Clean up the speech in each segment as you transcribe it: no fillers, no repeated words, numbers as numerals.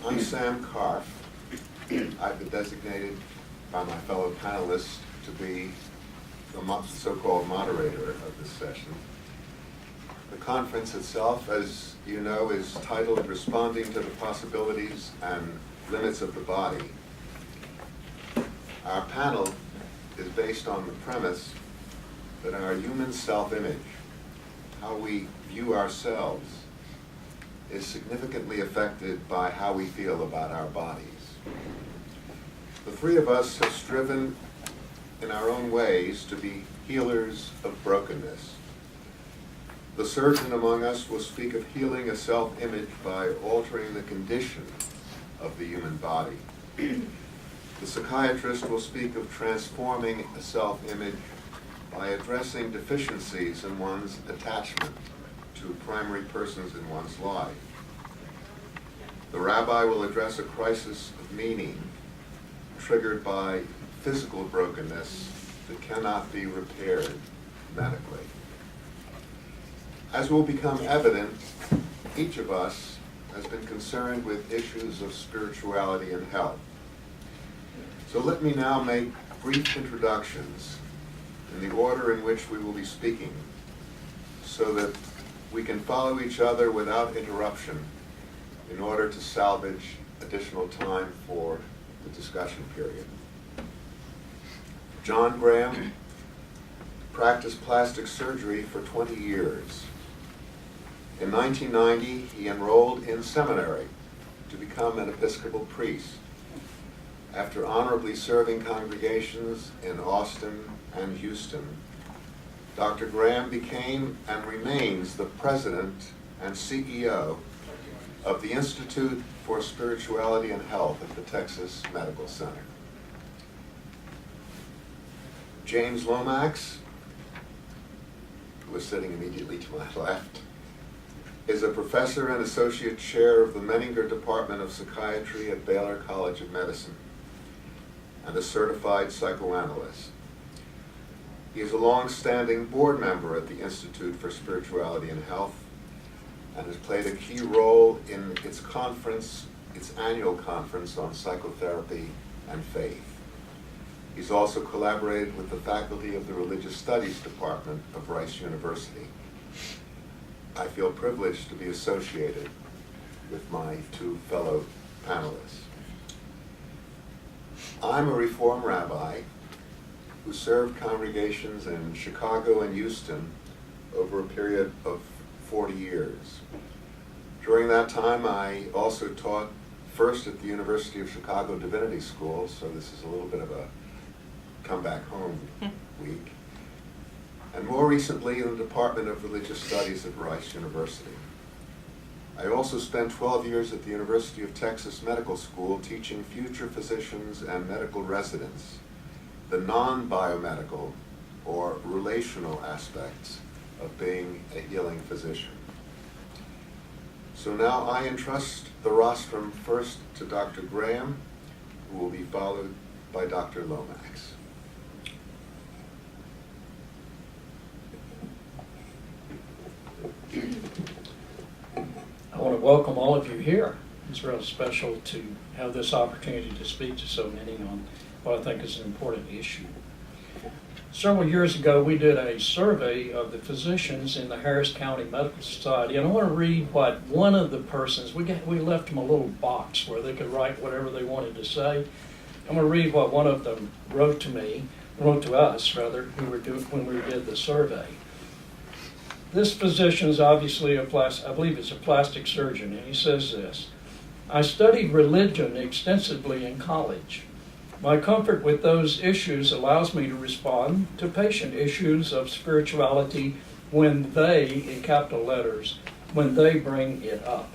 I'm Sam Karff. I've been designated by my fellow panelists to be the so-called moderator of this session. The conference itself, as you know, is titled Responding to the Possibilities and Limits of the Body. Our panel is based on the premise that our human self-image, how we view ourselves, is significantly affected by how we feel about our bodies. The three of us have striven in our own ways to be healers of brokenness. The surgeon among us will speak of healing a self-image by altering the condition of the human body. The psychiatrist will speak of transforming a self-image by addressing deficiencies in one's attachment to primary persons in one's life. The rabbi will address a crisis of meaning triggered by physical brokenness that cannot be repaired medically. As will become evident, each of us has been concerned with issues of spirituality and health. So let me now make brief introductions in the order in which we will be speaking, so that we can follow each other without interruption in order to salvage additional time for the discussion period. John Graham practiced plastic surgery for 20 years. In 1990, he enrolled in seminary to become an Episcopal priest. After honorably serving congregations in Austin and Houston, Dr. Graham became and remains the president and CEO of the Institute for Spirituality and Health at the Texas Medical Center. James Lomax, who is sitting immediately to my left, is a professor and associate chair of the Menninger Department of Psychiatry at Baylor College of Medicine and a certified psychoanalyst. He is a long-standing board member at the Institute for Spirituality and Health and has played a key role in its annual conference on psychotherapy and faith. He's also collaborated with the faculty of the Religious Studies Department of Rice University. I feel privileged to be associated with my two fellow panelists. I'm a Reform rabbi who served congregations in Chicago and Houston over a period of 40 years. During that time, I also taught first at the University of Chicago Divinity School, so this is a little bit of a come back home week, and more recently in the Department of Religious Studies at Rice University. I also spent 12 years at the University of Texas Medical School teaching future physicians and medical residents the non-biomedical or relational aspects of being a healing physician. So now I entrust the rostrum first to Dr. Graham, who will be followed by Dr. Lomax. I want to welcome all of you here. It's real special to have this opportunity to speak to so many on what I think is an important issue. Several years ago, we did a survey of the physicians in the Harris County Medical Society, and I want to read what one of the persons, we left them a little box where they could write whatever they wanted to say. I'm going to read what one of them wrote to us, when we did the survey. This physician is obviously I believe it's a plastic surgeon, and he says this: I studied religion extensively in college. My comfort with those issues allows me to respond to patient issues of spirituality when they, in capital letters, when they bring it up.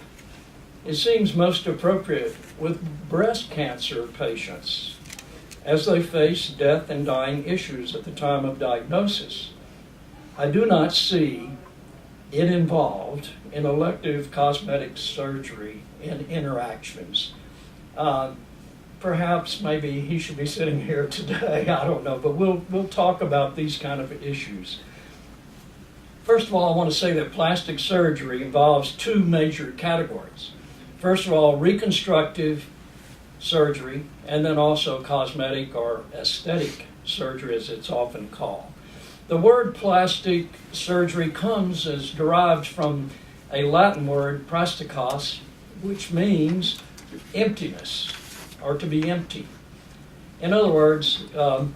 It seems most appropriate with breast cancer patients as they face death and dying issues at the time of diagnosis. I do not see it involved in elective cosmetic surgery and interactions. Perhaps maybe he should be sitting here today, I don't know, but we'll talk about these kind of issues. First of all, I want to say that plastic surgery involves two major categories. First of all, reconstructive surgery, and then also cosmetic or aesthetic surgery, as it's often called. The word plastic surgery is derived from a Latin word, plastikos, which means emptiness, or to be empty. In other words, it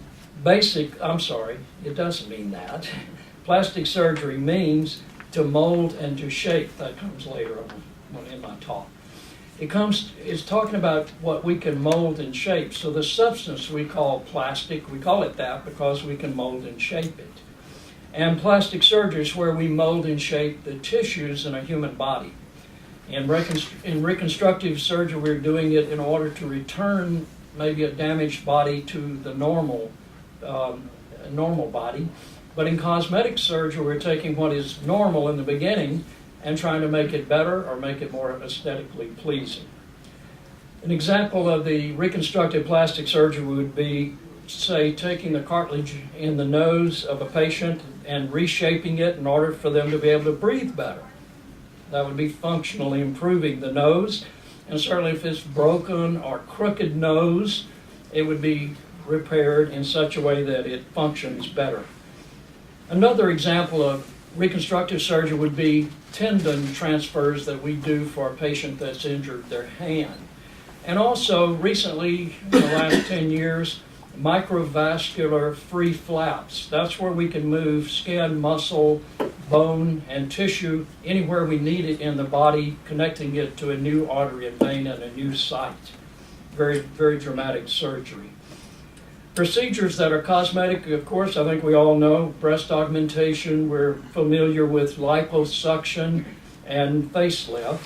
doesn't mean that. Plastic surgery means to mold and to shape. That comes later on in my talk. It's talking about what we can mold and shape. So the substance we call plastic, we call it that because we can mold and shape it. And plastic surgery is where we mold and shape the tissues in a human body. In reconstructive surgery, we're doing it in order to return maybe a damaged body to the normal body. But in cosmetic surgery, we're taking what is normal in the beginning and trying to make it better or make it more aesthetically pleasing. An example of the reconstructive plastic surgery would be, say, taking the cartilage in the nose of a patient and reshaping it in order for them to be able to breathe better. That would be functionally improving the nose. And certainly if it's broken or crooked nose, it would be repaired in such a way that it functions better. Another example of reconstructive surgery would be tendon transfers that we do for a patient that's injured their hand. And also recently, in the last 10 years, microvascular free flaps. That's where we can move skin, muscle, bone, and tissue anywhere we need it in the body, connecting it to a new artery and vein and a new site. Very, very dramatic surgery. Procedures that are cosmetic, of course, I think we all know, breast augmentation, we're familiar with liposuction and facelift,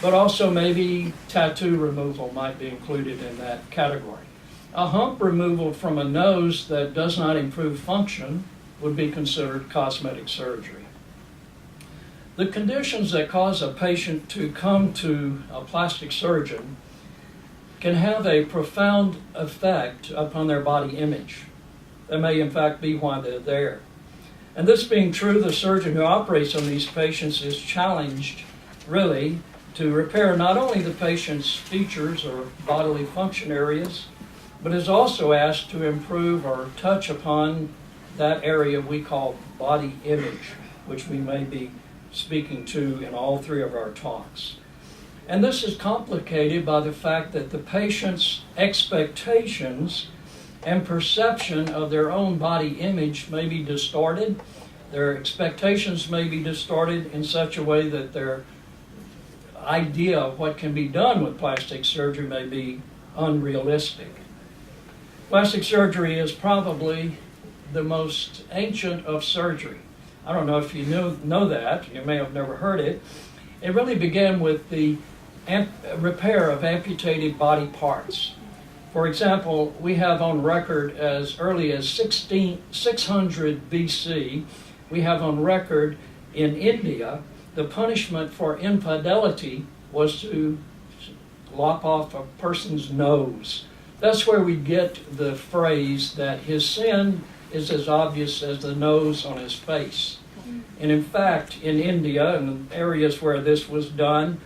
but also maybe tattoo removal might be included in that category. A hump removal from a nose that does not improve function would be considered cosmetic surgery. The conditions that cause a patient to come to a plastic surgeon can have a profound effect upon their body image. That may in fact be why they're there. And this being true, the surgeon who operates on these patients is challenged really to repair not only the patient's features or bodily function areas, but is also asked to improve or touch upon that area we call body image, which we may be speaking to in all three of our talks. And this is complicated by the fact that the patient's expectations and perception of their own body image may be distorted. Their expectations may be distorted in such a way that their idea of what can be done with plastic surgery may be unrealistic. Plastic surgery is probably the most ancient of surgery. I don't know if you know that. You may have never heard it. It really began with the repair of amputated body parts. For example, we have on record as early as 600 BC, we have on record in India, the punishment for infidelity was to lop off a person's nose. That's where we get the phrase that his sin is as obvious as the nose on his face. And in fact, in India and areas where this was done,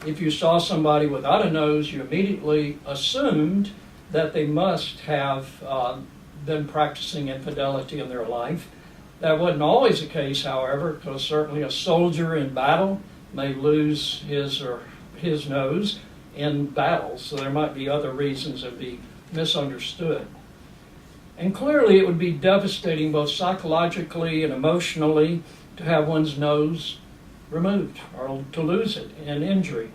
if you saw somebody without a nose, you immediately assumed that they must have been practicing infidelity in their life. That wasn't always the case, however, because certainly a soldier in battle may lose his nose in battle, so there might be other reasons that be misunderstood. And clearly it would be devastating both psychologically and emotionally to have one's nose removed or to lose it in injury.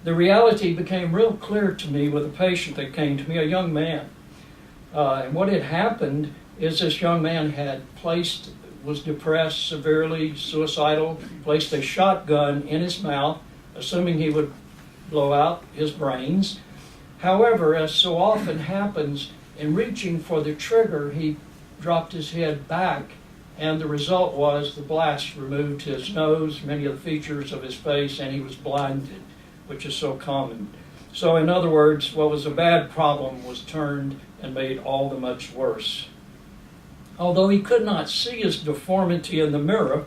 The reality became real clear to me with a patient that came to me, a young man. And what had happened is this young man was depressed, severely suicidal, placed a shotgun in his mouth, assuming he would blow out his brains. However, as so often happens, in reaching for the trigger, he dropped his head back, and the result was the blast removed his nose, many of the features of his face, and he was blinded, which is so common. So in other words, what was a bad problem was turned and made all the much worse. Although he could not see his deformity in the mirror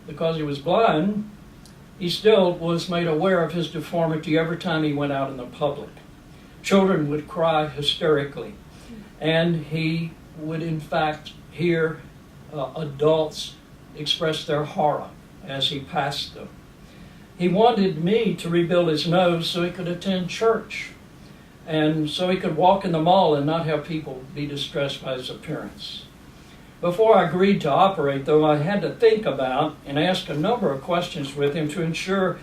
because he was blind, he still was made aware of his deformity every time he went out in the public. Children would cry hysterically, and he would in fact hear adults express their horror as he passed them. He wanted me to rebuild his nose so he could attend church, and so he could walk in the mall and not have people be distressed by his appearance. Before I agreed to operate, though, I had to think about and ask a number of questions with him to ensure,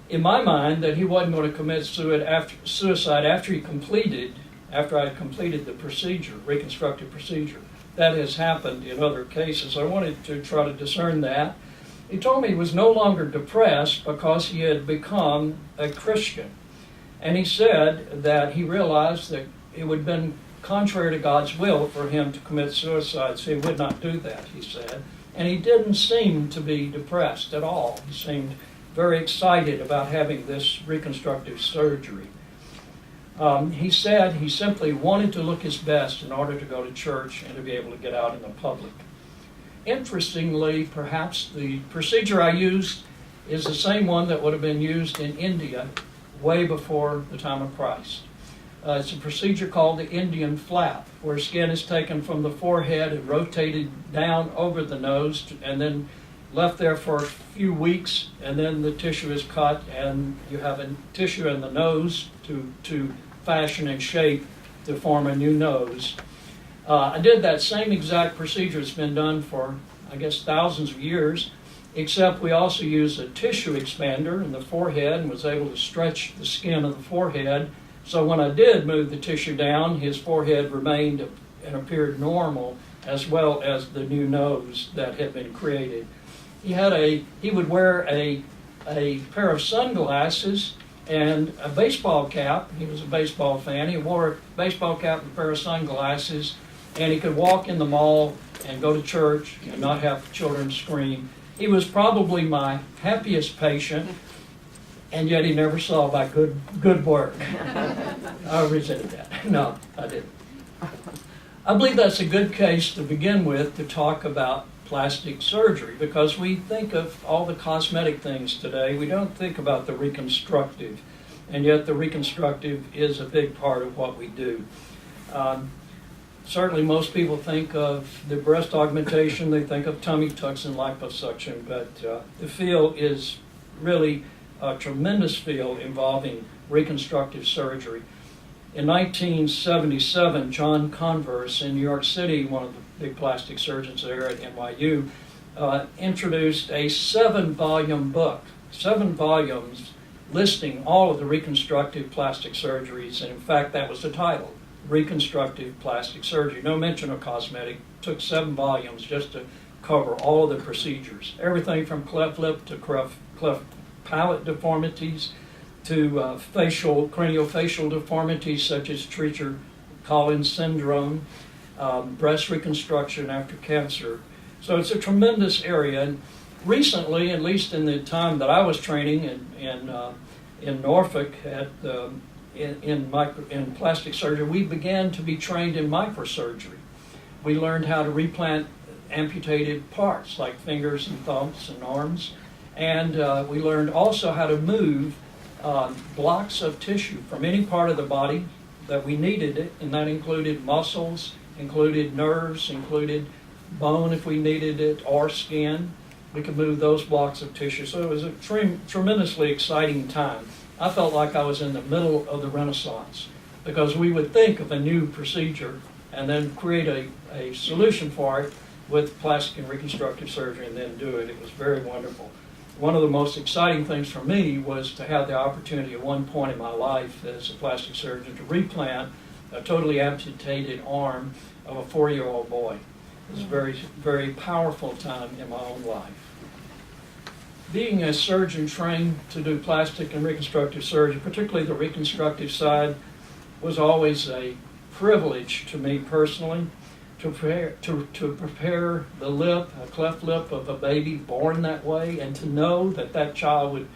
in my mind, that he wasn't going to commit suicide after I had completed the procedure, reconstructive procedure. That has happened in other cases. I wanted to try to discern that. He told me he was no longer depressed because he had become a Christian. And he said that he realized that it would have been contrary to God's will for him to commit suicide, so he would not do that, he said. And he didn't seem to be depressed at all. He seemed very excited about having this reconstructive surgery. He said he simply wanted to look his best in order to go to church and to be able to get out in the public. Interestingly, perhaps the procedure I used is the same one that would have been used in India way before the time of Christ. It's a procedure called the Indian flap, where skin is taken from the forehead and rotated down over the nose and then left there for a few weeks, and then the tissue is cut and you have a tissue in the nose to fashion and shape to form a new nose. I did that same exact procedure. It's been done for, I guess, thousands of years, except we also used a tissue expander in the forehead and was able to stretch the skin of the forehead. So when I did move the tissue down, his forehead remained and appeared normal, as well as the new nose that had been created. He would wear a pair of sunglasses and a baseball cap. He was a baseball fan. He wore a baseball cap and a pair of sunglasses, and he could walk in the mall and go to church and not have children scream. He was probably my happiest patient, and yet he never saw my good work. I resented that. No, I didn't. I believe that's a good case to begin with to talk about plastic surgery, because we think of all the cosmetic things today. We don't think about the reconstructive, and yet the reconstructive is a big part of what we do. Certainly most people think of the breast augmentation, they think of tummy tucks and liposuction, but the field is really a tremendous field involving reconstructive surgery. In 1977, John Converse in New York City, one of the big plastic surgeons there at NYU, introduced a 7-volume book, 7 volumes listing all of the reconstructive plastic surgeries, and in fact that was the title, Reconstructive Plastic Surgery. No mention of cosmetic. Took 7 volumes just to cover all of the procedures. Everything from cleft lip to cleft palate deformities to craniofacial deformities such as Treacher-Collins syndrome, breast reconstruction after cancer. So it's a tremendous area. And recently, at least in the time that I was training in Norfolk in plastic surgery, we began to be trained in microsurgery. We learned how to replant amputated parts like fingers and thumbs and arms, and we learned also how to move blocks of tissue from any part of the body that we needed it, and that included muscles, included nerves, included bone if we needed it, or skin. We could move those blocks of tissue. So it was a tremendously exciting time. I felt like I was in the middle of the Renaissance, because we would think of a new procedure and then create a solution for it with plastic and reconstructive surgery and then do it. It was very wonderful. One of the most exciting things for me was to have the opportunity at one point in my life as a plastic surgeon to replant a totally amputated arm of a 4-year-old boy. It was a very, very powerful time in my own life. Being a surgeon trained to do plastic and reconstructive surgery, particularly the reconstructive side, was always a privilege to me personally. To prepare the lip, a cleft lip of a baby born that way, and to know that that child would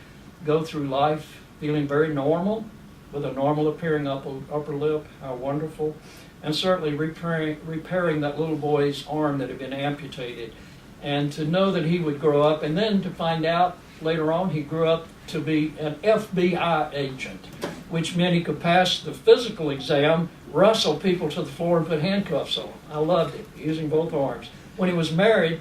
go through life feeling very normal, with a normal appearing upper lip, how wonderful. And certainly repairing that little boy's arm that had been amputated. And to know that he would grow up, and then to find out later on, he grew up to be an FBI agent, which meant he could pass the physical exam, wrestle people to the floor, and put handcuffs on them. I loved it, using both arms. When he was married,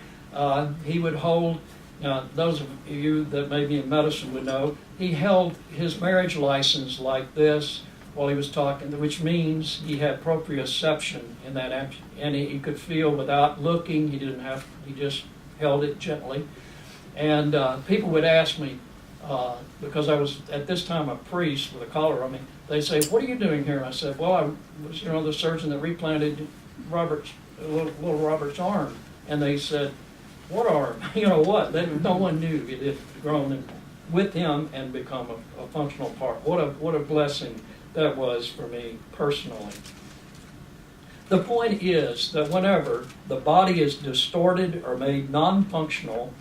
he would hold, those of you that may be in medicine would know, he held his marriage license like this while he was talking, which means he had proprioception in that, and he could feel without looking. He just held it gently. And people would ask me, because I was at this time a priest with a collar on me, they say, "What are you doing here?" And I said, "Well, I was, the surgeon that replanted little Robert's arm." And they said, "What arm?" What? No one knew it had grown with him and become a functional part. What a blessing that was for me personally. The point is that whenever the body is distorted or made non-functional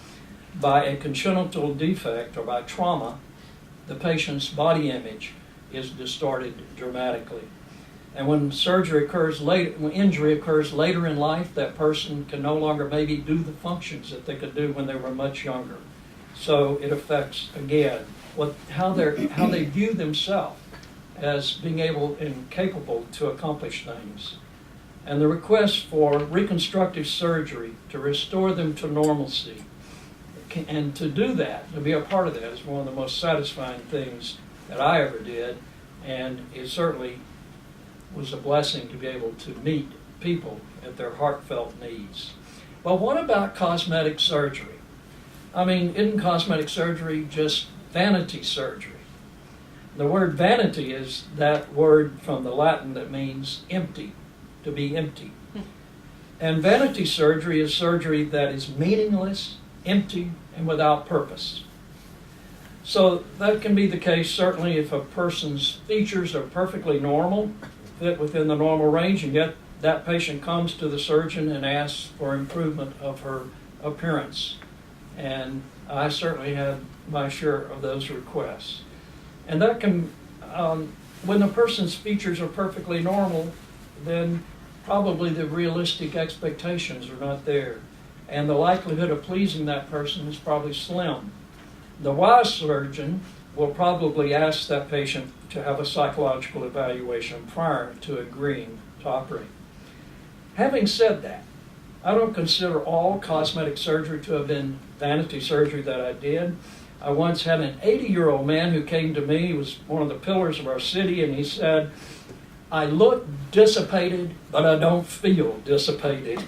by a congenital defect or by trauma, the patient's body image is distorted dramatically. And when when injury occurs later in life, that person can no longer maybe do the functions that they could do when they were much younger. So it affects, again, how they view themselves as being able and capable to accomplish things. And the request for reconstructive surgery to restore them to normalcy, and to do that, to be a part of that, is one of the most satisfying things that I ever did, and it certainly was a blessing to be able to meet people at their heartfelt needs. Well, what about cosmetic surgery? I mean, isn't cosmetic surgery just vanity surgery? The word vanity is that word from the Latin that means empty, to be empty. And vanity surgery is surgery that is meaningless, empty, and without purpose. So that can be the case certainly if a person's features are perfectly normal, fit within the normal range, and yet that patient comes to the surgeon and asks for improvement of her appearance. And I certainly had my share of those requests. And that can, when the person's features are perfectly normal, then probably the realistic expectations are not there. And the likelihood of pleasing that person is probably slim. The wise surgeon will probably ask that patient to have a psychological evaluation prior to agreeing to operate. Having said that, I don't consider all cosmetic surgery to have been vanity surgery that I did. I once had an 80-year-old man who came to me. He was one of the pillars of our city, and he said, "I look dissipated, but I don't feel dissipated."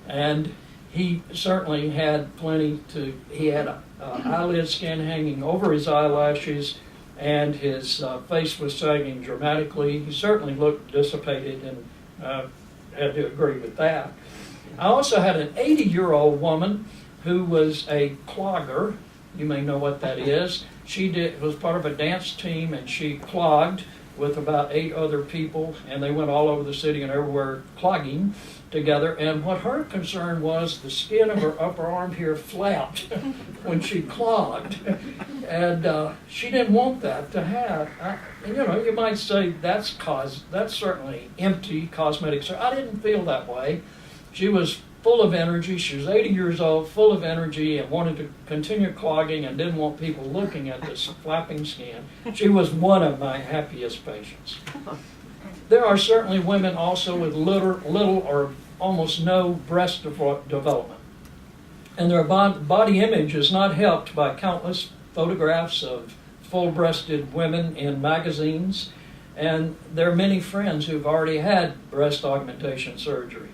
And he certainly had he had an eyelid skin hanging over his eyelashes, and his face was sagging dramatically. He certainly looked dissipated, and I had to agree with that. I also had an 80-year-old woman who was a clogger. You may know what that is. She was part of a dance team, and she clogged with about 8 other people, and they went all over the city and everywhere clogging together. And what her concern was, the skin of her upper arm here flapped when she clogged, and she didn't want that to have. You might say that's certainly empty cosmetic surgery. I didn't feel that way. She was full of energy. She was 80 years old, full of energy, and wanted to continue clogging and didn't want people looking at this flapping skin. She was one of my happiest patients. There are certainly women also with little or almost no breast development. And their body image is not helped by countless photographs of full-breasted women in magazines. And there are many friends who've already had breast augmentation surgery.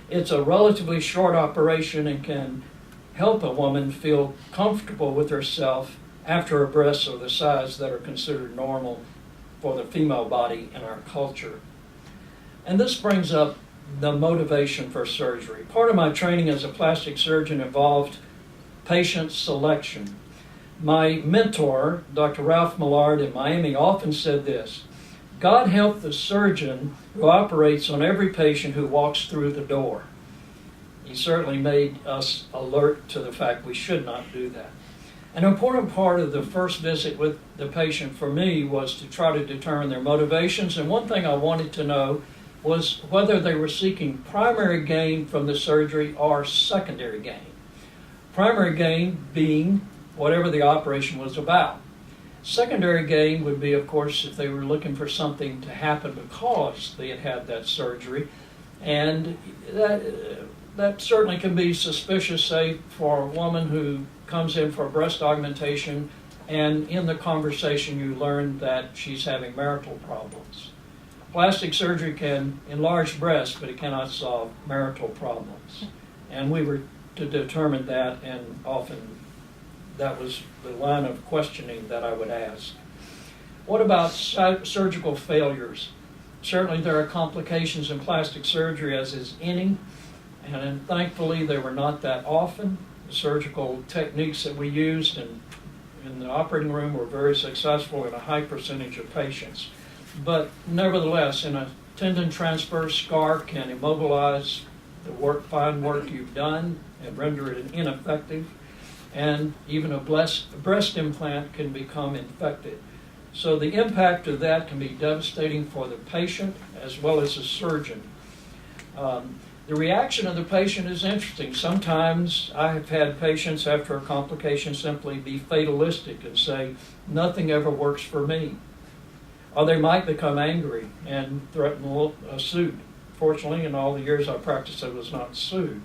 It's a relatively short operation and can help a woman feel comfortable with herself after her breasts are the size that are considered normal for the female body in our culture. And this brings up the motivation for surgery. Part of my training as a plastic surgeon involved patient selection. My mentor, Dr. Ralph Millard in Miami, often said this: God help the surgeon who operates on every patient who walks through the door. He certainly made us alert to the fact we should not do that. An important part of the first visit with the patient for me was to try to determine their motivations, and one thing I wanted to know was whether they were seeking primary gain from the surgery or secondary gain. Primary gain being whatever the operation was about. Secondary gain would be, of course, if they were looking for something to happen because they had had that surgery. And that certainly can be suspicious, say, for a woman who comes in for a breast augmentation, and in the conversation you learn that she's having marital problems. Plastic surgery can enlarge breasts, but it cannot solve marital problems. And we were to determine that, and often that was the line of questioning that I would ask. What about surgical failures? Certainly there are complications in plastic surgery, as is any, and thankfully they were not that often. The surgical techniques that we used in the operating room were very successful in a high percentage of patients. But nevertheless, in a tendon transverse scar can immobilize the fine work you've done and render it ineffective. And even a breast implant can become infected. So the impact of that can be devastating for the patient as well as the surgeon. The reaction of the patient is interesting. Sometimes I have had patients after a complication simply be fatalistic and say, nothing ever works for me. Or they might become angry and threaten a suit. Fortunately, in all the years I practiced, I was not sued.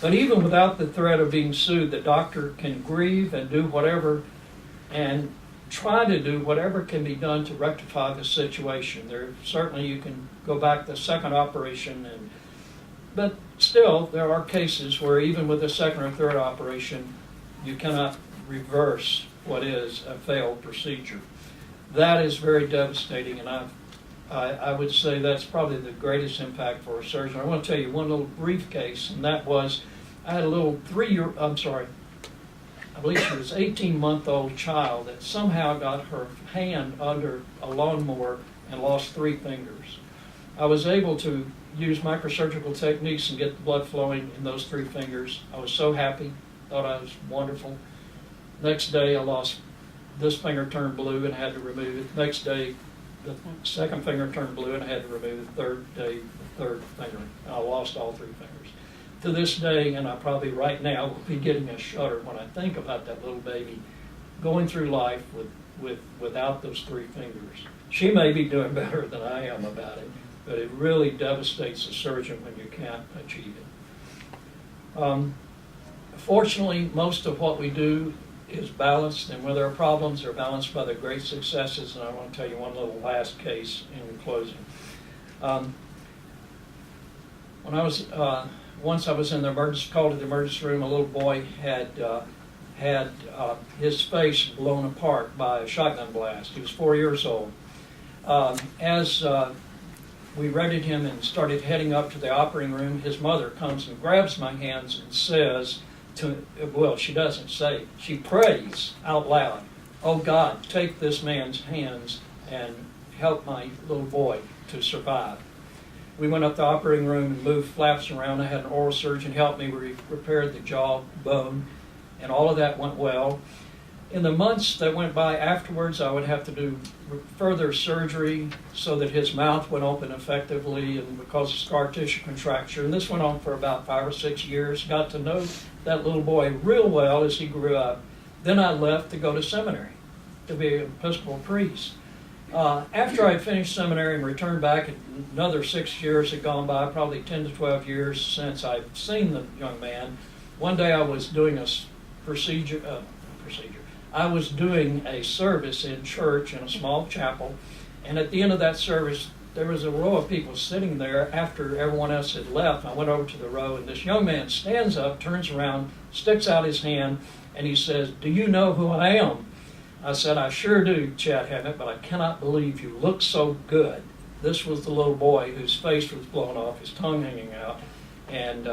But even without the threat of being sued, the doctor can grieve and do whatever and try to do whatever can be done to rectify the situation. Certainly you can go back the second operation, but still there are cases where even with the second or third operation, you cannot reverse what is a failed procedure. That is very devastating, and I would say that's probably the greatest impact for a surgeon. I want to tell you one little brief case, and that was I had a little I believe she was 18-month-old child that somehow got her hand under a lawnmower and lost 3 fingers. I was able to use microsurgical techniques and get the blood flowing in those 3 fingers. I was so happy, thought I was wonderful. Next day I lost this finger, turned blue, and had to remove it. Next day the second finger turned blue and I had to remove it. Third day, the third finger. I lost all 3 fingers. To this day, and I probably right now will be getting a shudder when I think about that little baby going through life without those 3 fingers. She may be doing better than I am about it, but it really devastates the surgeon when you can't achieve it. Fortunately, most of what we do is balanced, and where there are problems, they're balanced by the great successes, and I want to tell you one little last case in closing. When I was once I was in the called to the emergency room. A little boy had his face blown apart by a shotgun blast. He was 4 years old. As we readied him and started heading up to the operating room, his mother comes and grabs my hands and says she doesn't say, she prays out loud, "Oh God, take this man's hands and help my little boy to survive." We went up the operating room and moved flaps around. I had an oral surgeon help me. We repaired the jaw bone, and all of that went well. In the months that went by afterwards, I would have to do further surgery so that his mouth would open effectively and would cause a scar tissue contracture. And this went on for about 5 or 6 years. Got to know that little boy real well as he grew up. Then I left to go to seminary to be an Episcopal priest. After I finished seminary and returned back, another 6 years had gone by, probably 10 to 12 years since I'd seen the young man. One day I was doing a I was doing a service in church in a small chapel, and at the end of that service, there was a row of people sitting there after everyone else had left. I went over to the row, and this young man stands up, turns around, sticks out his hand, and he says, "Do you know who I am?" I said, "I sure do, Chad Hammett, but I cannot believe you look so good." This was the little boy whose face was blown off, his tongue hanging out, and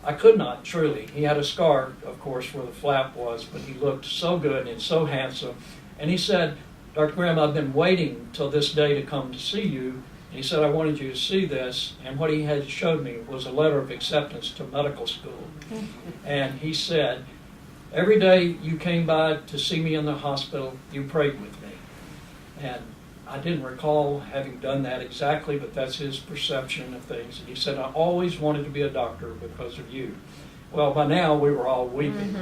I could not, truly. He had a scar, of course, where the flap was, but he looked so good and so handsome. And he said, "Dr. Graham, I've been waiting till this day to come to see you." And he said, "I wanted you to see this." And what he had showed me was a letter of acceptance to medical school. And he said, "Every day you came by to see me in the hospital, you prayed with me." And I didn't recall having done that exactly, but that's his perception of things. And he said, "I always wanted to be a doctor because of you." Well, by now we were all weeping.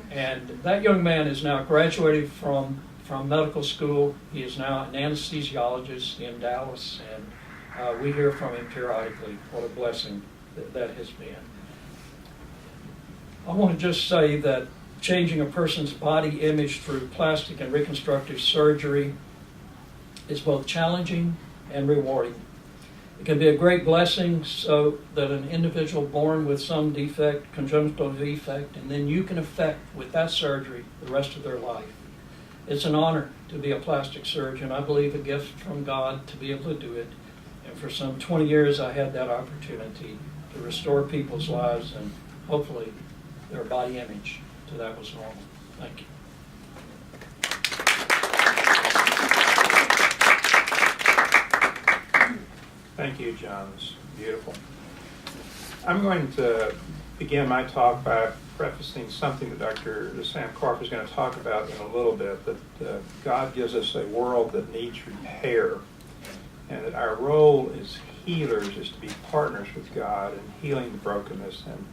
And that young man is now graduated from medical school. He is now an anesthesiologist in Dallas, and we hear from him periodically. What a blessing that has been. I want to just say that changing a person's body image through plastic and reconstructive surgery is both challenging and rewarding. It can be a great blessing so that an individual born with some defect, congenital defect, and then you can affect with that surgery the rest of their life. It's an honor to be a plastic surgeon. I believe a gift from God to be able to do it. And for some 20 years I had that opportunity to restore people's lives and hopefully their body image to that was normal. Thank you. Thank you, John. It's beautiful. I'm going to begin my talk by prefacing something that Dr. Sam Karff is going to talk about in a little bit, that God gives us a world that needs repair, and that our role as healers is to be partners with God in healing the brokenness. And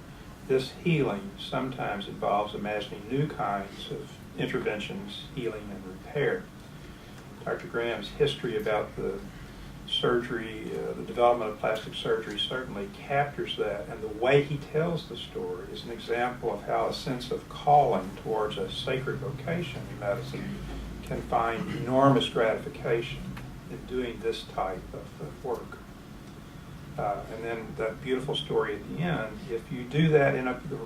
this healing sometimes involves imagining new kinds of interventions, healing, and repair. Dr. Graham's history about the surgery, the development of plastic surgery certainly captures that, and the way he tells the story is an example of how a sense of calling towards a sacred vocation in medicine can find enormous gratification in doing this type of work. And then that beautiful story at the end, if you do that in the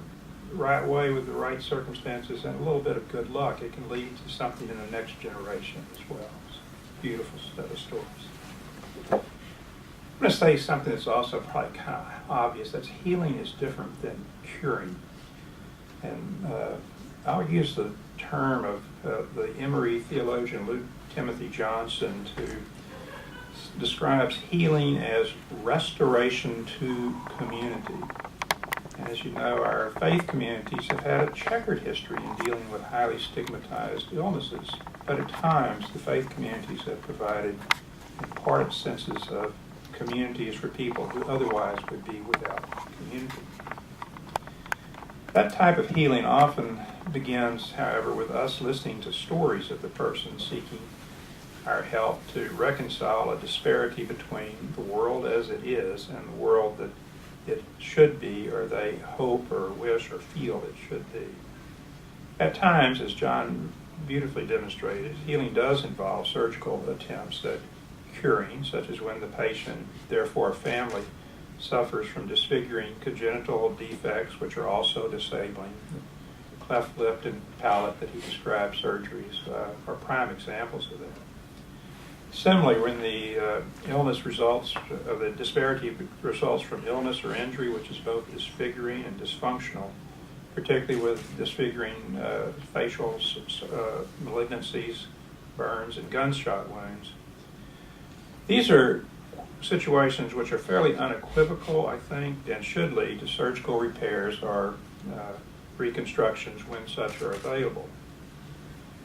right way with the right circumstances and a little bit of good luck, it can lead to something in the next generation as well. It's a beautiful set of stories. I'm going to say something that's also probably kind of obvious. That's healing is different than curing. And I'll use the term of the Emory theologian Luke Timothy Johnson to describes healing as restoration to community. And as you know, our faith communities have had a checkered history in dealing with highly stigmatized illnesses. But at times, the faith communities have provided important senses of communities for people who otherwise would be without community. That type of healing often begins, however, with us listening to stories of the person seeking our help to reconcile a disparity between the world as it is and the world that it should be, or they hope or wish or feel it should be. At times, as John beautifully demonstrated, healing does involve surgical attempts at curing, such as when the patient, therefore a family, suffers from disfiguring congenital defects, which are also disabling. The cleft lip and palate that he described surgeries are prime examples of that. Similarly, when the illness results, the disparity results from illness or injury, which is both disfiguring and dysfunctional, particularly with disfiguring facial malignancies, burns, and gunshot wounds. These are situations which are fairly unequivocal, I think, and should lead to surgical repairs or reconstructions when such are available.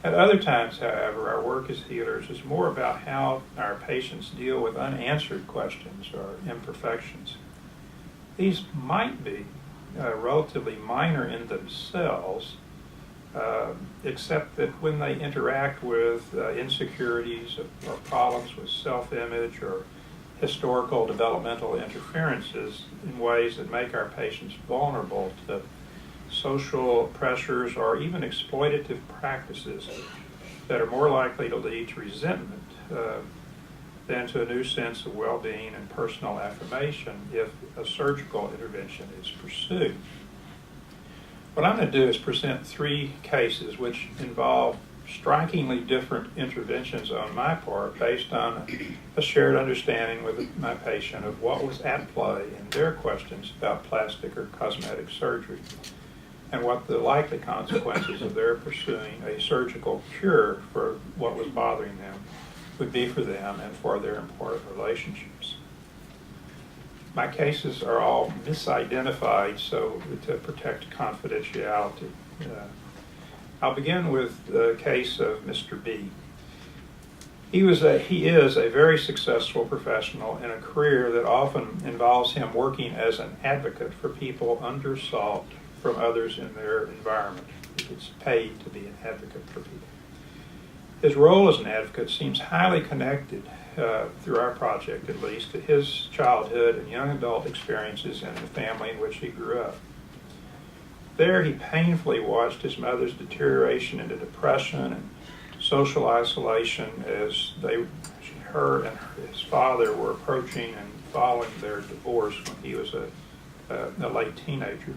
At other times, however, our work as healers is more about how our patients deal with unanswered questions or imperfections. These might be relatively minor in themselves, except that when they interact with insecurities or problems with self-image or historical developmental interferences in ways that make our patients vulnerable to social pressures or even exploitative practices that are more likely to lead to resentment than to a new sense of well-being and personal affirmation if a surgical intervention is pursued. What I'm going to do is present three cases which involve strikingly different interventions on my part based on a shared understanding with my patient of what was at play in their questions about plastic or cosmetic surgery, and what the likely consequences of their pursuing a surgical cure for what was bothering them would be for them and for their important relationships. My cases are all misidentified so to protect confidentiality. I'll begin with the case of Mr. B. He is a very successful professional in a career that often involves him working as an advocate for people undersought from others in their environment. He gets paid to be an advocate for people. His role as an advocate seems highly connected, through our project at least, to his childhood and young adult experiences in the family in which he grew up. There he painfully watched his mother's deterioration into depression and social isolation as her and his father were approaching and following their divorce when he was a late teenager.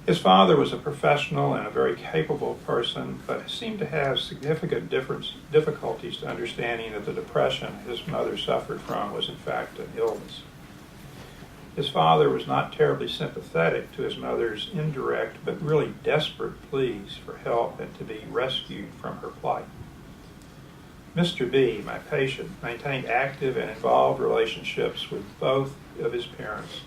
His father was a professional and a very capable person, but seemed to have significant difficulties to understanding that the depression his mother suffered from was in fact an illness. His father was not terribly sympathetic to his mother's indirect but really desperate pleas for help and to be rescued from her plight. Mr. B, my patient, maintained active and involved relationships with both of his parents,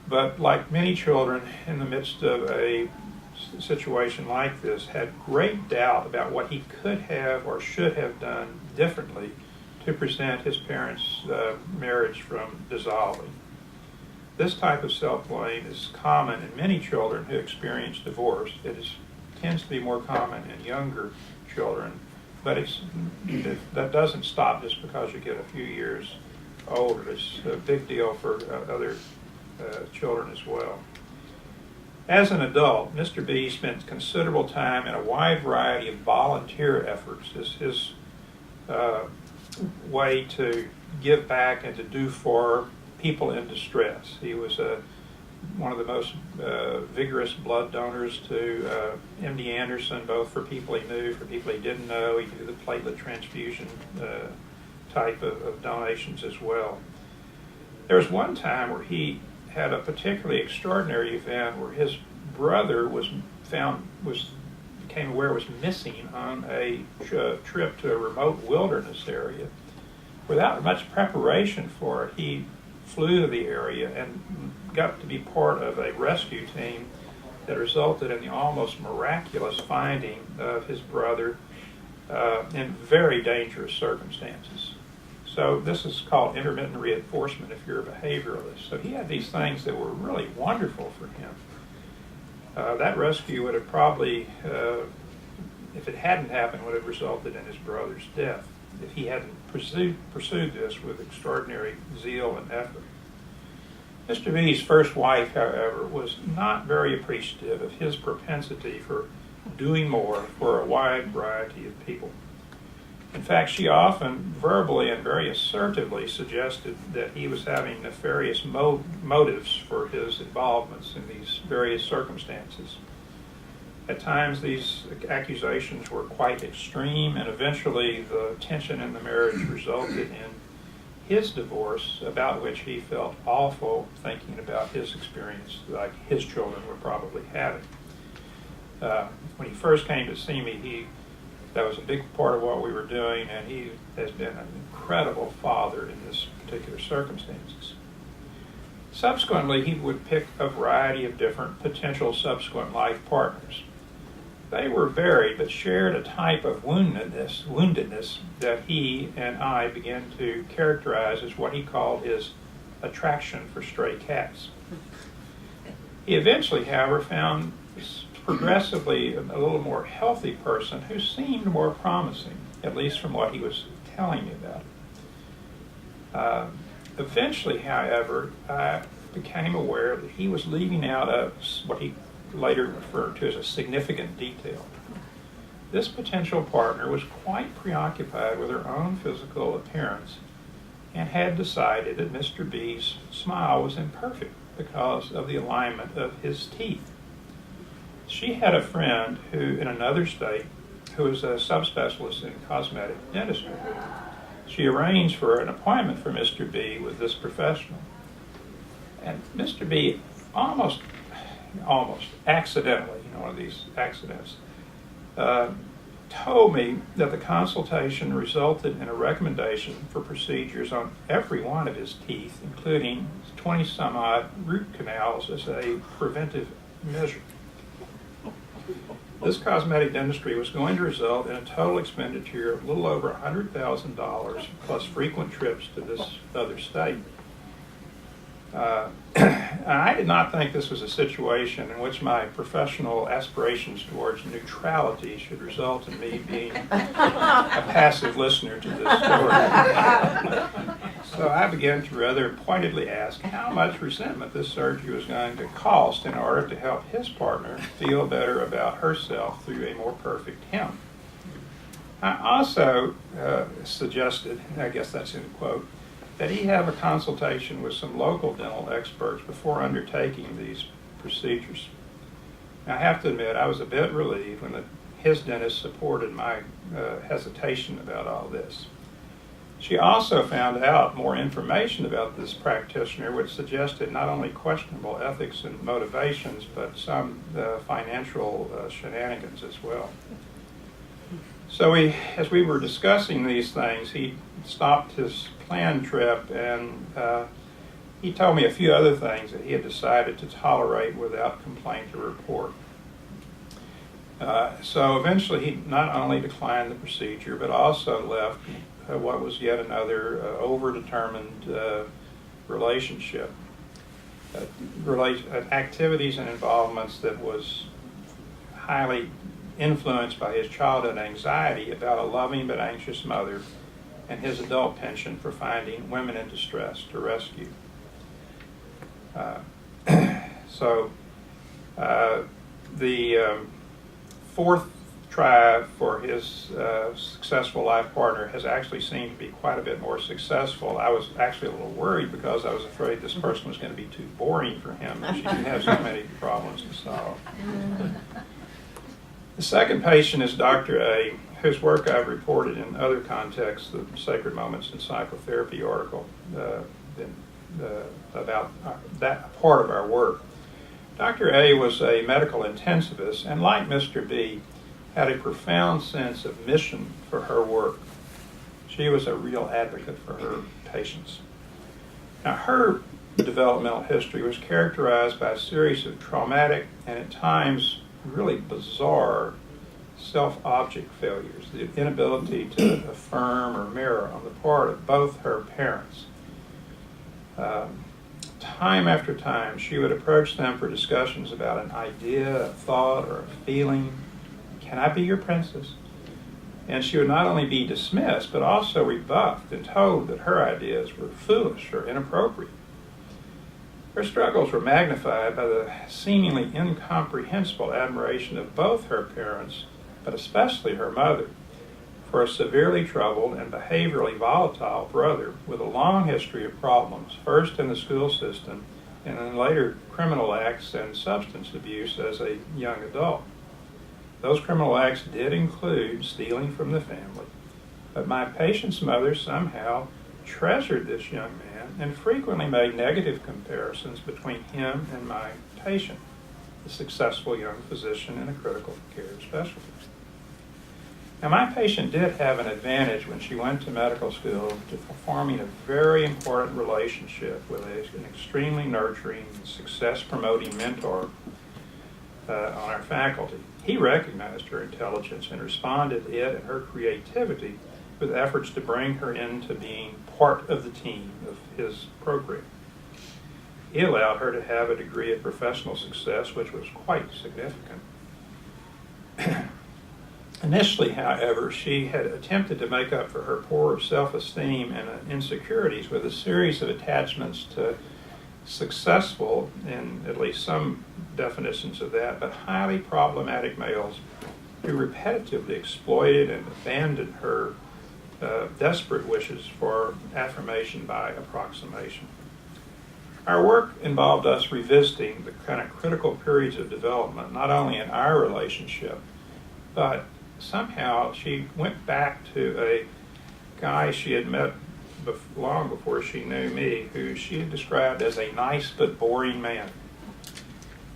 but like many children in the midst of a situation like this, had great doubt about what he could have or should have done differently to prevent his parents' marriage from dissolving. This type of self-blame is common in many children who experience divorce. It tends to be more common in younger children, but that doesn't stop just because you get a few years older. It's a big deal for other children as well. As an adult, Mr. B spent considerable time in a wide variety of volunteer efforts. His way to give back and to do for people in distress. He was one of the most vigorous blood donors to MD Anderson, both for people he knew, for people he didn't know. He did the platelet transfusion type of donations as well. There was one time where he had a particularly extraordinary event where his brother became aware was missing on a trip to a remote wilderness area. Without much preparation for it, he flew to the area and got to be part of a rescue team that resulted in the almost miraculous finding of his brother in very dangerous circumstances. So this is called intermittent reinforcement if you're a behavioralist. So he had these things that were really wonderful for him. That rescue would have probably, if it hadn't happened, would have resulted in his brother's death if he hadn't pursued this with extraordinary zeal and effort. Mr. B's first wife, however, was not very appreciative of his propensity for doing more for a wide variety of people. In fact, she often verbally and very assertively suggested that he was having nefarious motives for his involvements in these various circumstances. At times, these accusations were quite extreme, and eventually the tension in the marriage resulted in his divorce, about which he felt awful thinking about his experience, like his children were probably having. When he first came to see me, that was a big part of what we were doing, and he has been an incredible father in this particular circumstances. Subsequently, he would pick a variety of different potential subsequent life partners. They were varied, but shared a type of woundedness that he and I began to characterize as what he called his attraction for stray cats. He eventually, however, found progressively a little more healthy person who seemed more promising, at least from what he was telling me about. Eventually, however, I became aware that he was leaving out what he later referred to as a significant detail. This potential partner was quite preoccupied with her own physical appearance and had decided that Mr. B's smile was imperfect because of the alignment of his teeth. She had a friend who, in another state, who was a subspecialist in cosmetic dentistry. She arranged for an appointment for Mr. B with this professional. And Mr. B almost accidentally, one of these accidents, told me that the consultation resulted in a recommendation for procedures on every one of his teeth, including 20 some odd root canals as a preventive measure. This cosmetic dentistry was going to result in a total expenditure of a little over $100,000 plus frequent trips to this other state. I did not think this was a situation in which my professional aspirations towards neutrality should result in me being a passive listener to this story. So I began to rather pointedly ask how much resentment this surgery was going to cost in order to help his partner feel better about herself through a more perfect him. I also suggested, I guess that's in a quote, that he have a consultation with some local dental experts before undertaking these procedures. Now, I have to admit, I was a bit relieved when his dentist supported my hesitation about all this. She also found out more information about this practitioner, which suggested not only questionable ethics and motivations, but some financial shenanigans as well. So as we were discussing these things, he stopped his planned trip and he told me a few other things that he had decided to tolerate without complaint or report. So eventually he not only declined the procedure, but also left what was yet another overdetermined relationship. Activities and involvements that was highly influenced by his childhood anxiety about a loving but anxious mother and his adult penchant for finding women in distress to rescue. The fourth try for his successful life partner has actually seemed to be quite a bit more successful. I was actually a little worried because I was afraid this person was going to be too boring for him and she didn't have so many problems to solve. The second patient is Dr. A, whose work I've reported in other contexts, the Sacred Moments in Psychotherapy article about that part of our work. Dr. A was a medical intensivist and, like Mr. B, had a profound sense of mission for her work. She was a real advocate for her patients. Now, her developmental history was characterized by a series of traumatic and at times really bizarre self-object failures, the inability to affirm or mirror on the part of both her parents. Time after time, she would approach them for discussions about an idea, a thought, or a feeling. Can I be your princess? And she would not only be dismissed, but also rebuffed and told that her ideas were foolish or inappropriate. Her struggles were magnified by the seemingly incomprehensible admiration of both her parents, but especially her mother, for a severely troubled and behaviorally volatile brother with a long history of problems, first in the school system and then later criminal acts and substance abuse as a young adult. Those criminal acts did include stealing from the family, but my patient's mother somehow treasured this young man and frequently made negative comparisons between him and my patient, the successful young physician in a critical care specialty. Now, my patient did have an advantage when she went to medical school to forming a very important relationship with an extremely nurturing, success-promoting mentor on our faculty. He recognized her intelligence and responded to it and her creativity with efforts to bring her into being part of the team of his program. He allowed her to have a degree of professional success, which was quite significant. Initially, however, she had attempted to make up for her poor self-esteem and insecurities with a series of attachments to successful, in at least some definitions of that, but highly problematic males who repetitively exploited and abandoned her desperate wishes for affirmation by approximation. Our work involved us revisiting the kind of critical periods of development, not only in our relationship, but somehow she went back to a guy she had met long before she knew me, who she had described as a nice but boring man.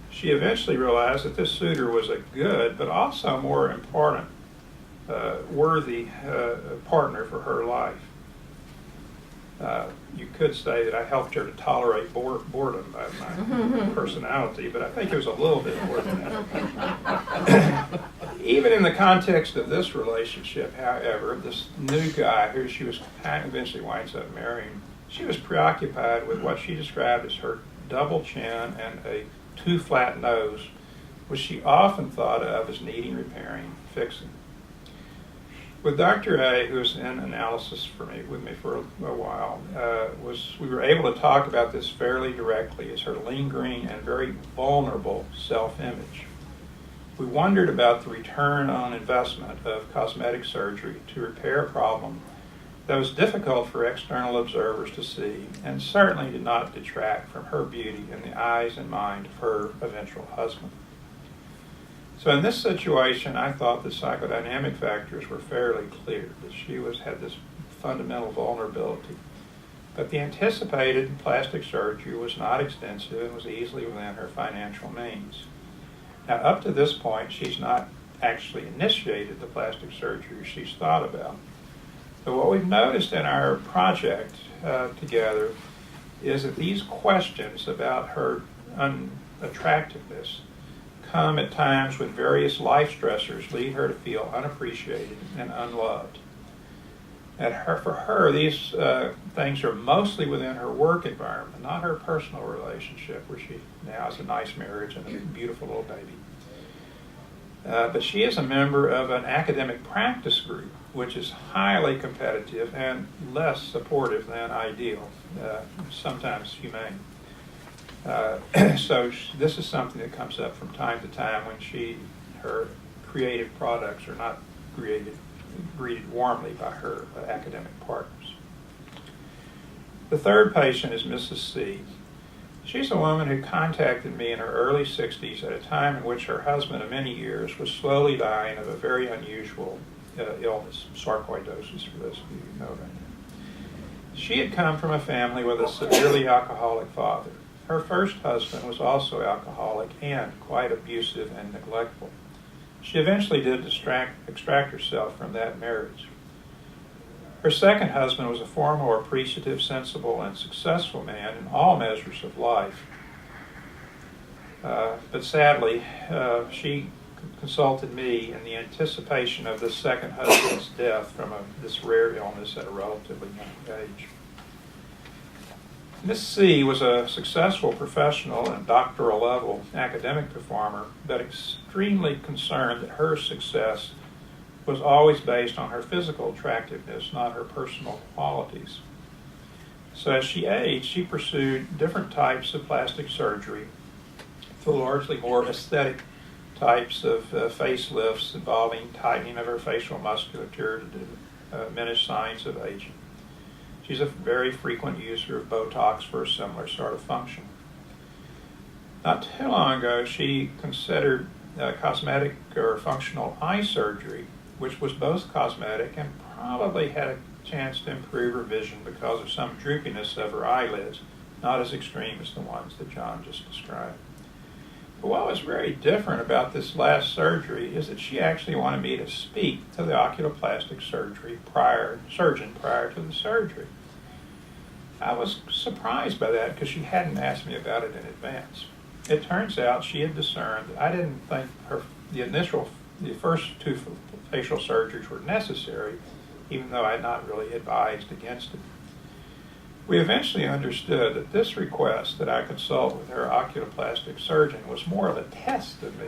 She eventually realized that this suitor was a good, but also more important, worthy partner for her life. You could say that I helped her to tolerate boredom by my personality, but I think it was a little bit more than that. Even in the context of this relationship, however, this new guy who she was eventually winds up marrying, She was preoccupied with what she described as her double chin and a too flat nose, which she often thought of as needing repairing, fixing. With Dr. A, who was in analysis with me for a while, we were able to talk about this fairly directly as her lingering and very vulnerable self-image. We wondered about the return on investment of cosmetic surgery to repair a problem that was difficult for external observers to see and certainly did not detract from her beauty in the eyes and mind of her eventual husband. So in this situation, I thought the psychodynamic factors were fairly clear, that she had this fundamental vulnerability. But the anticipated plastic surgery was not extensive and was easily within her financial means. Now, up to this point, she's not actually initiated the plastic surgery she's thought about. But what we've noticed in our project together is that these questions about her unattractiveness come at times when various life stressors lead her to feel unappreciated and unloved. For her, these things are mostly within her work environment, not her personal relationship, where she now has a nice marriage and a beautiful little baby. But she is a member of an academic practice group, which is highly competitive and less supportive than ideal, sometimes humane. So this is something that comes up from time to time when her creative products are not greeted warmly by her academic partners. The third patient is Mrs. C. She's a woman who contacted me in her early 60s at a time in which her husband of many years was slowly dying of a very unusual illness, sarcoidosis, for those of you who know that. She had come from a family with a severely alcoholic father. Her first husband was also alcoholic and quite abusive and neglectful. She eventually did extract herself from that marriage. Her second husband was a far more appreciative, sensible, and successful man in all measures of life. But sadly, she consulted me in the anticipation of this second husband's death from this rare illness at a relatively young age. Miss C was a successful professional and doctoral level academic performer, but extremely concerned that her success was always based on her physical attractiveness, not her personal qualities. So as she aged, she pursued different types of plastic surgery, the largely more aesthetic types of facelifts involving tightening of her facial musculature to diminish signs of aging. She's a very frequent user of Botox for a similar sort of function. Not too long ago, she considered cosmetic or functional eye surgery, which was both cosmetic and probably had a chance to improve her vision because of some droopiness of her eyelids, not as extreme as the ones that John just described. But what was very different about this last surgery is that she actually wanted me to speak to the oculoplastic surgeon prior to the surgery. I was surprised by that because she hadn't asked me about it in advance. It turns out she had discerned that I didn't think the first two facial surgeries were necessary, even though I had not really advised against it. We eventually understood that this request that I consult with her oculoplastic surgeon was more of a test of me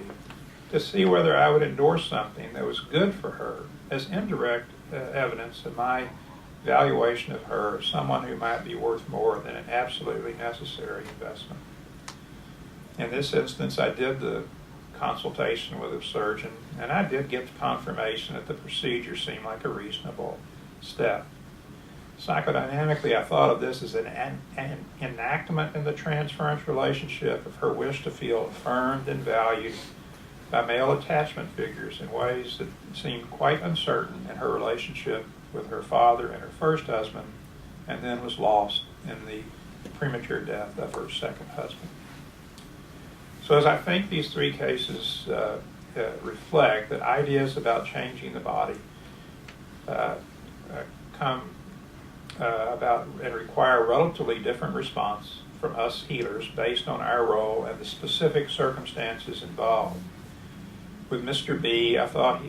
to see whether I would endorse something that was good for her as indirect evidence of my valuation of her as someone who might be worth more than an absolutely necessary investment. In this instance, I did the consultation with a surgeon, and I did get confirmation that the procedure seemed like a reasonable step. Psychodynamically, I thought of this as an enactment in the transference relationship of her wish to feel affirmed and valued by male attachment figures in ways that seemed quite uncertain in her relationship with her father and her first husband, and then was lost in the premature death of her second husband. So as I think these three cases reflect that ideas about changing the body come about and require a relatively different response from us healers based on our role and the specific circumstances involved. With Mr. B, I felt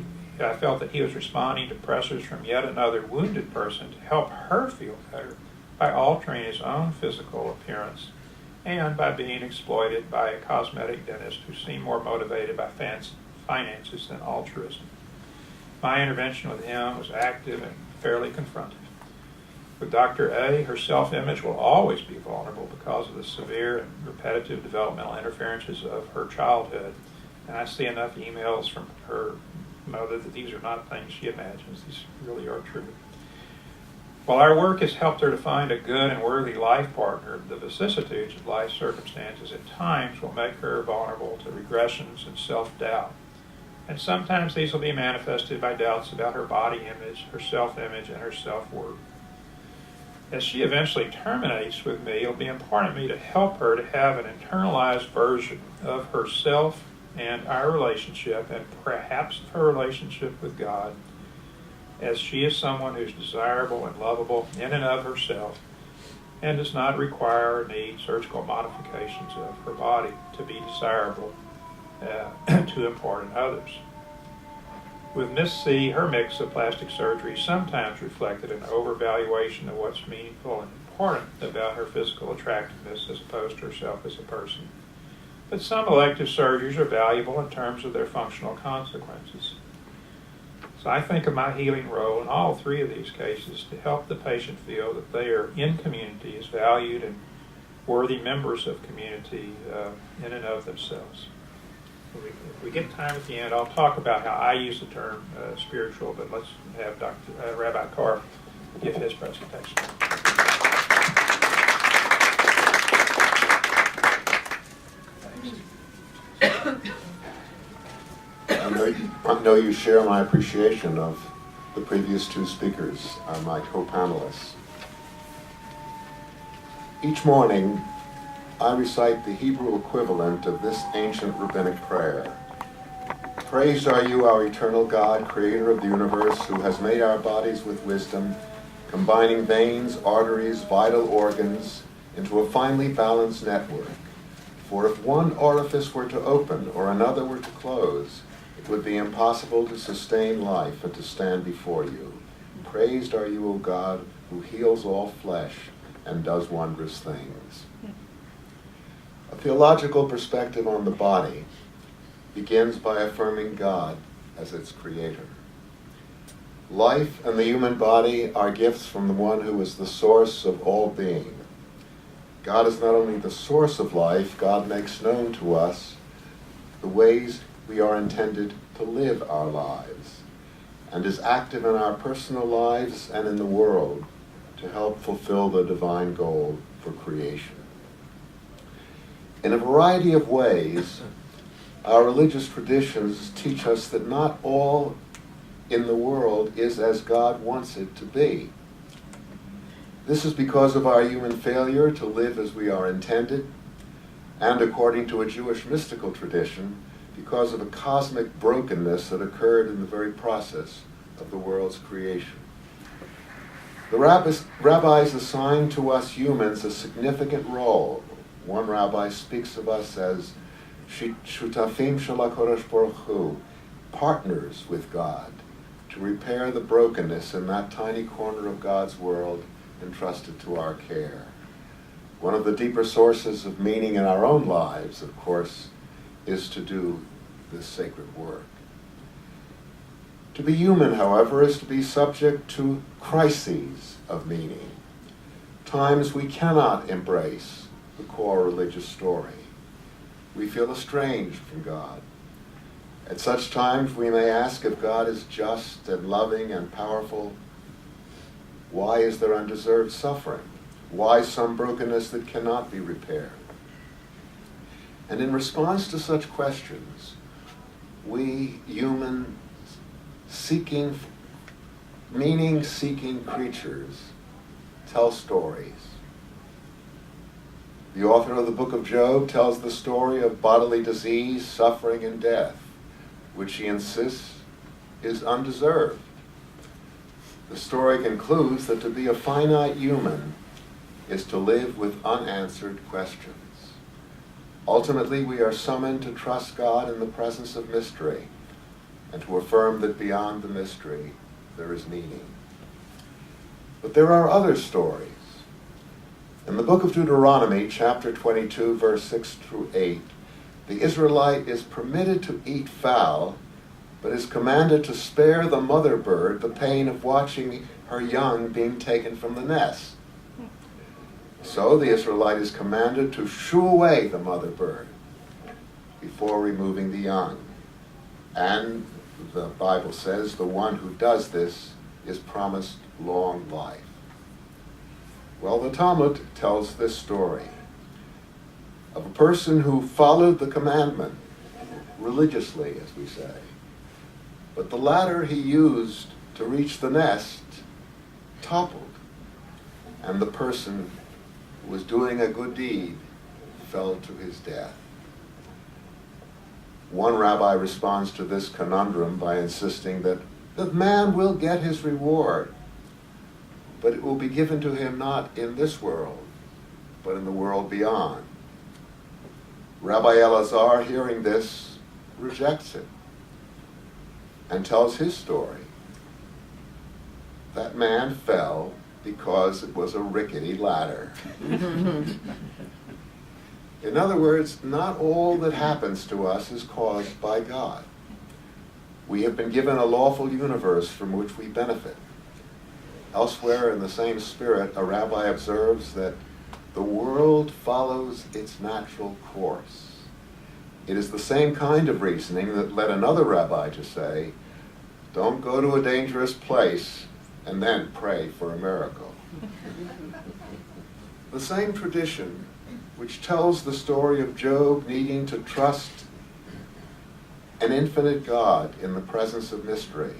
that he was responding to pressures from yet another wounded person to help her feel better by altering his own physical appearance and by being exploited by a cosmetic dentist who seemed more motivated by finances than altruism. My intervention with him was active and fairly confrontive. With Dr. A, her self-image will always be vulnerable because of the severe and repetitive developmental interferences of her childhood. And I see enough emails from her mother that these are not things she imagines. These really are true. While our work has helped her to find a good and worthy life partner, the vicissitudes of life circumstances at times will make her vulnerable to regressions and self-doubt. And sometimes these will be manifested by doubts about her body image, her self-image, and her self-worth. As she eventually terminates with me, it'll be important to me to help her to have an internalized version of herself and our relationship, and perhaps of her relationship with God, as she is someone who's desirable and lovable in and of herself and does not require or need surgical modifications of her body to be desirable to impart in others. With Miss C, her mix of plastic surgery sometimes reflected an overvaluation of what's meaningful and important about her physical attractiveness as opposed to herself as a person. But some elective surgeries are valuable in terms of their functional consequences. So I think of my healing role in all three of these cases to help the patient feel that they are in community, as valued and worthy members of community in and of themselves. If we get time at the end, I'll talk about how I use the term spiritual, but let's have Rabbi Karff give his presentation. I know you share my appreciation of the previous two speakers, my co-panelists. Each morning, I recite the Hebrew equivalent of this ancient rabbinic prayer. Praised are you, our eternal God, creator of the universe, who has made our bodies with wisdom, combining veins, arteries, vital organs into a finely balanced network. For if one orifice were to open or another were to close, it would be impossible to sustain life and to stand before you. Praised are you, O God, who heals all flesh and does wondrous things. A theological perspective on the body begins by affirming God as its creator. Life and the human body are gifts from the one who is the source of all being. God is not only the source of life, God makes known to us the ways we are intended to live our lives, and is active in our personal lives and in the world to help fulfill the divine goal for creation. In a variety of ways, our religious traditions teach us that not all in the world is as God wants it to be. This is because of our human failure to live as we are intended, and according to a Jewish mystical tradition, because of a cosmic brokenness that occurred in the very process of the world's creation. The rabbis assign to us humans a significant role. One rabbi speaks of us as shutafim shel HaKadosh Baruch Hu, partners with God, to repair the brokenness in that tiny corner of God's world entrusted to our care. One of the deeper sources of meaning in our own lives, of course, is to do this sacred work. To be human, however, is to be subject to crises of meaning, times we cannot embrace the core religious story. We feel estranged from God. At such times we may ask if God is just and loving and powerful. Why is there undeserved suffering? Why some brokenness that cannot be repaired? And in response to such questions, we human meaning-seeking creatures tell stories. The author of the book of Job tells the story of bodily disease, suffering, and death, which he insists is undeserved. The story concludes that to be a finite human is to live with unanswered questions. Ultimately, we are summoned to trust God in the presence of mystery and to affirm that beyond the mystery there is meaning. But there are other stories, In the book of Deuteronomy, chapter 22, verse 6 through 8, the Israelite is permitted to eat fowl, but is commanded to spare the mother bird the pain of watching her young being taken from the nest. So the Israelite is commanded to shoo away the mother bird before removing the young. And the Bible says the one who does this is promised long life. Well, the Talmud tells this story of a person who followed the commandment religiously, as we say, but the ladder he used to reach the nest toppled, and the person who was doing a good deed fell to his death. One rabbi responds to this conundrum by insisting that the man will get his reward, but it will be given to him not in this world, but in the world beyond. Rabbi Elazar, hearing this, rejects it and tells his story. That man fell because it was a rickety ladder. In other words, not all that happens to us is caused by God. We have been given a lawful universe from which we benefit. Elsewhere in the same spirit, a rabbi observes that the world follows its natural course. It is the same kind of reasoning that led another rabbi to say, don't go to a dangerous place and then pray for a miracle. The same tradition, which tells the story of Job needing to trust an infinite God in the presence of mystery,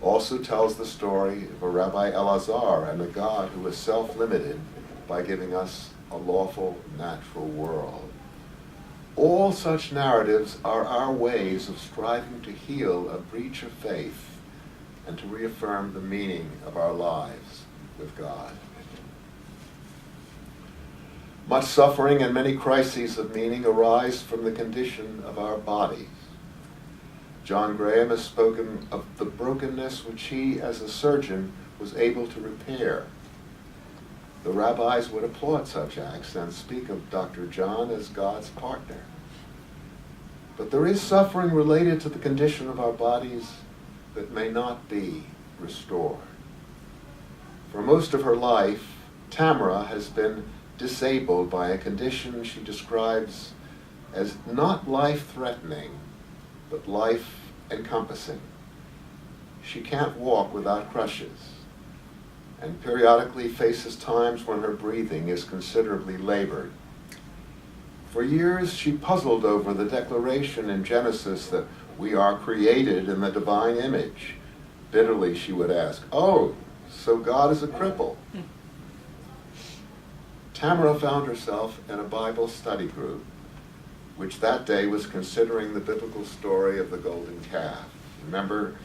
also tells the story of a Rabbi Elazar and a God who is self-limited by giving us a lawful natural world. All such narratives are our ways of striving to heal a breach of faith and to reaffirm the meaning of our lives with God. Much suffering and many crises of meaning arise from the condition of our bodies. John Graham has spoken of the brokenness which he, as a surgeon, was able to repair. The rabbis would applaud such acts and speak of Dr. John as God's partner. But there is suffering related to the condition of our bodies that may not be restored. For most of her life, Tamara has been disabled by a condition she describes as not life-threatening, but life-encompassing. She can't walk without crutches, and periodically faces times when her breathing is considerably labored. For years, she puzzled over the declaration in Genesis that we are created in the divine image. Bitterly, she would ask, oh, so God is a cripple. Tamara found herself in a Bible study group, which that day was considering the biblical story of the golden calf. Remember,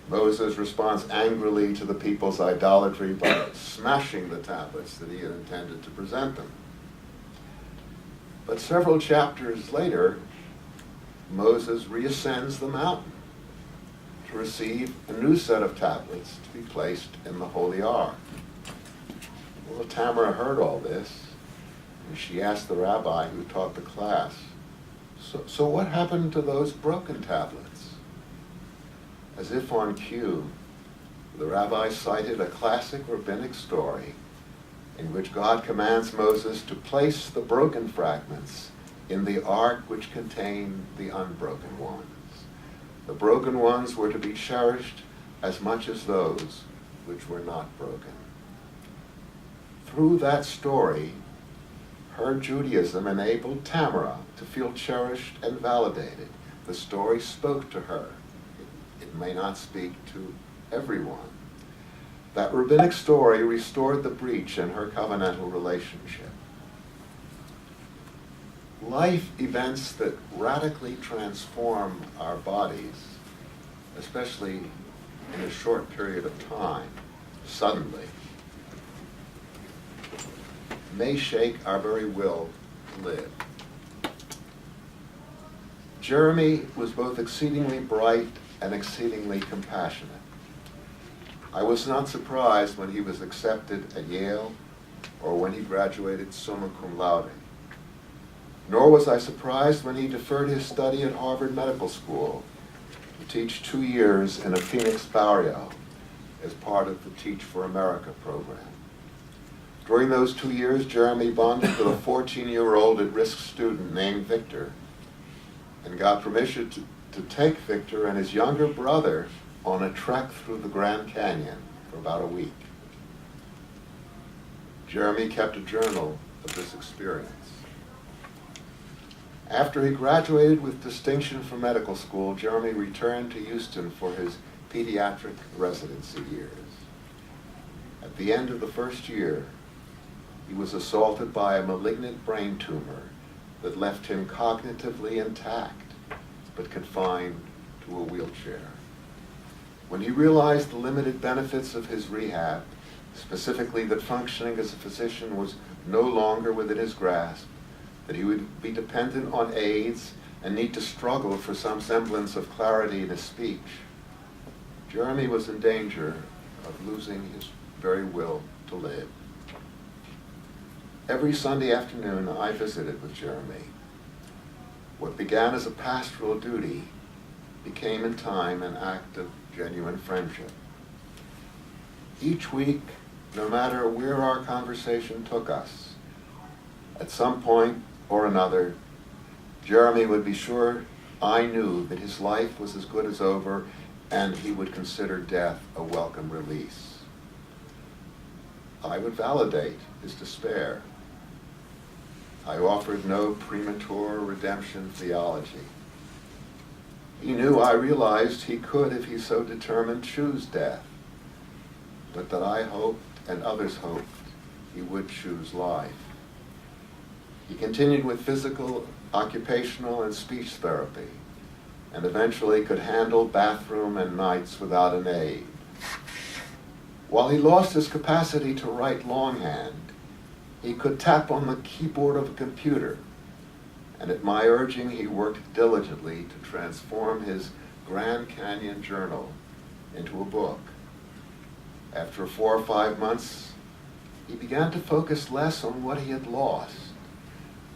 Moses responds angrily to the people's idolatry by smashing the tablets that he had intended to present them. But several chapters later, Moses reascends the mountain to receive a new set of tablets to be placed in the Holy Ark. Well, Tamara heard all this, and she asked the rabbi who taught the class, so what happened to those broken tablets? As if on cue, the rabbi cited a classic rabbinic story in which God commands Moses to place the broken fragments in the ark which contained the unbroken ones. The broken ones were to be cherished as much as those which were not broken. Through that story, her Judaism enabled Tamara to feel cherished and validated. The story spoke to her. It may not speak to everyone. That rabbinic story restored the breach in her covenantal relationship. Life events that radically transform our bodies, especially in a short period of time, suddenly, may shake our very will to live. Jeremy was both exceedingly bright and exceedingly compassionate. I was not surprised when he was accepted at Yale or when he graduated summa cum laude. Nor was I surprised when he deferred his study at Harvard Medical School to teach 2 years in a Phoenix barrio as part of the Teach for America program. During those 2 years, Jeremy bonded with a 14-year-old at-risk student named Victor and got permission to take Victor and his younger brother on a trek through the Grand Canyon for about a week. Jeremy kept a journal of this experience. After he graduated with distinction from medical school, Jeremy returned to Houston for his pediatric residency years. At the end of the first year, he was assaulted by a malignant brain tumor that left him cognitively intact, but confined to a wheelchair. When he realized the limited benefits of his rehab, specifically that functioning as a physician was no longer within his grasp, that he would be dependent on aids and need to struggle for some semblance of clarity in his speech, Jeremy was in danger of losing his very will to live. Every Sunday afternoon, I visited with Jeremy. What began as a pastoral duty became in time an act of genuine friendship. Each week, no matter where our conversation took us, at some point or another, Jeremy would be sure I knew that his life was as good as over and he would consider death a welcome release. I would validate his despair. I offered no premature redemption theology. He knew I realized he could, if he so determined, choose death, but that I hoped and others hoped he would choose life. He continued with physical, occupational, and speech therapy, and eventually could handle bathroom and nights without an aid. While he lost his capacity to write longhand, he could tap on the keyboard of a computer, and at my urging, he worked diligently to transform his Grand Canyon journal into a book. After 4 or 5 months, he began to focus less on what he had lost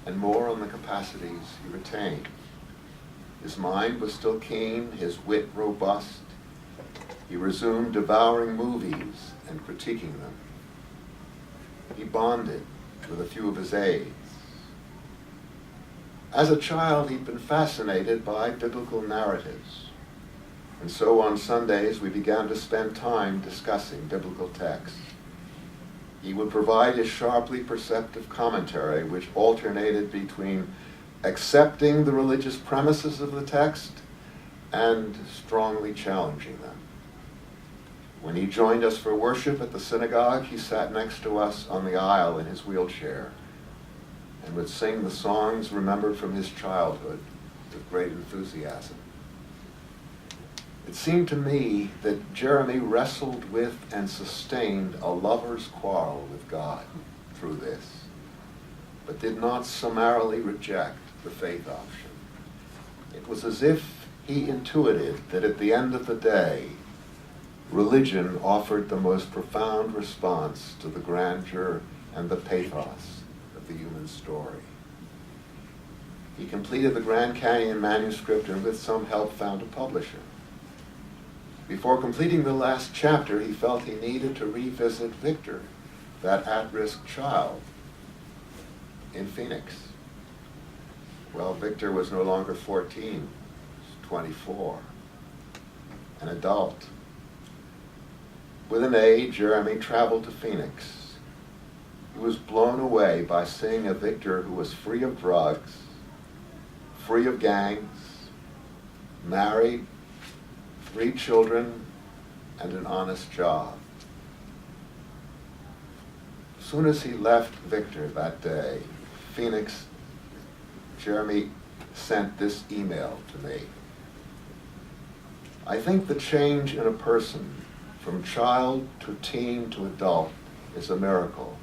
and more on the capacities he retained. His mind was still keen, his wit robust. He resumed devouring movies and critiquing them. He bonded with a few of his aides. As a child, he'd been fascinated by biblical narratives. And so on Sundays, we began to spend time discussing biblical texts. He would provide his sharply perceptive commentary, which alternated between accepting the religious premises of the text and strongly challenging them. When he joined us for worship at the synagogue, he sat next to us on the aisle in his wheelchair and would sing the songs remembered from his childhood with great enthusiasm. It seemed to me that Jeremy wrestled with and sustained a lover's quarrel with God through this, but did not summarily reject the faith option. It was as if he intuited that at the end of the day, religion offered the most profound response to the grandeur and the pathos of the human story. He completed the Grand Canyon manuscript and with some help found a publisher. Before completing the last chapter, he felt he needed to revisit Victor, that at-risk child, in Phoenix. Well, Victor was no longer 14, he was 24, an adult. With an aide, Jeremy traveled to Phoenix. He was blown away by seeing a Victor who was free of drugs, free of gangs, married, 3 children, and an honest job. As soon as he left Victor that day, Phoenix, Jeremy sent this email to me. I think the change in a person from child to teen to adult is a miracle.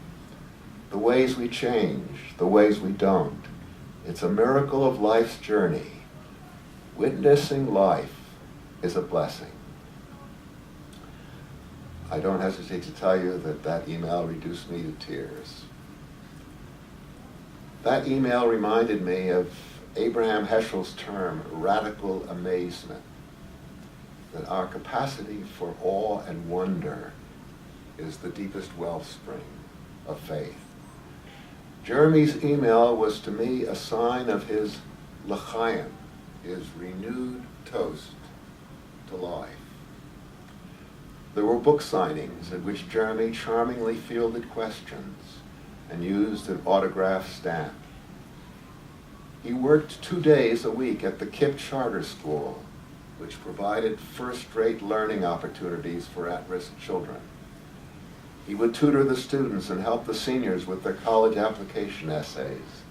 The ways we change, the ways we don't. It's a miracle of life's journey. Witnessing life is a blessing. I don't hesitate to tell you that that email reduced me to tears. That email reminded me of Abraham Heschel's term, radical amazement, that our capacity for awe and wonder is the deepest wellspring of faith. Jeremy's email was to me a sign of his l'chaim, his renewed toast to life. There were book signings at which Jeremy charmingly fielded questions and used an autograph stamp. He worked 2 days a week at the KIPP Charter School, which provided first-rate learning opportunities for at-risk children. He would tutor the students and help the seniors with their college application essays.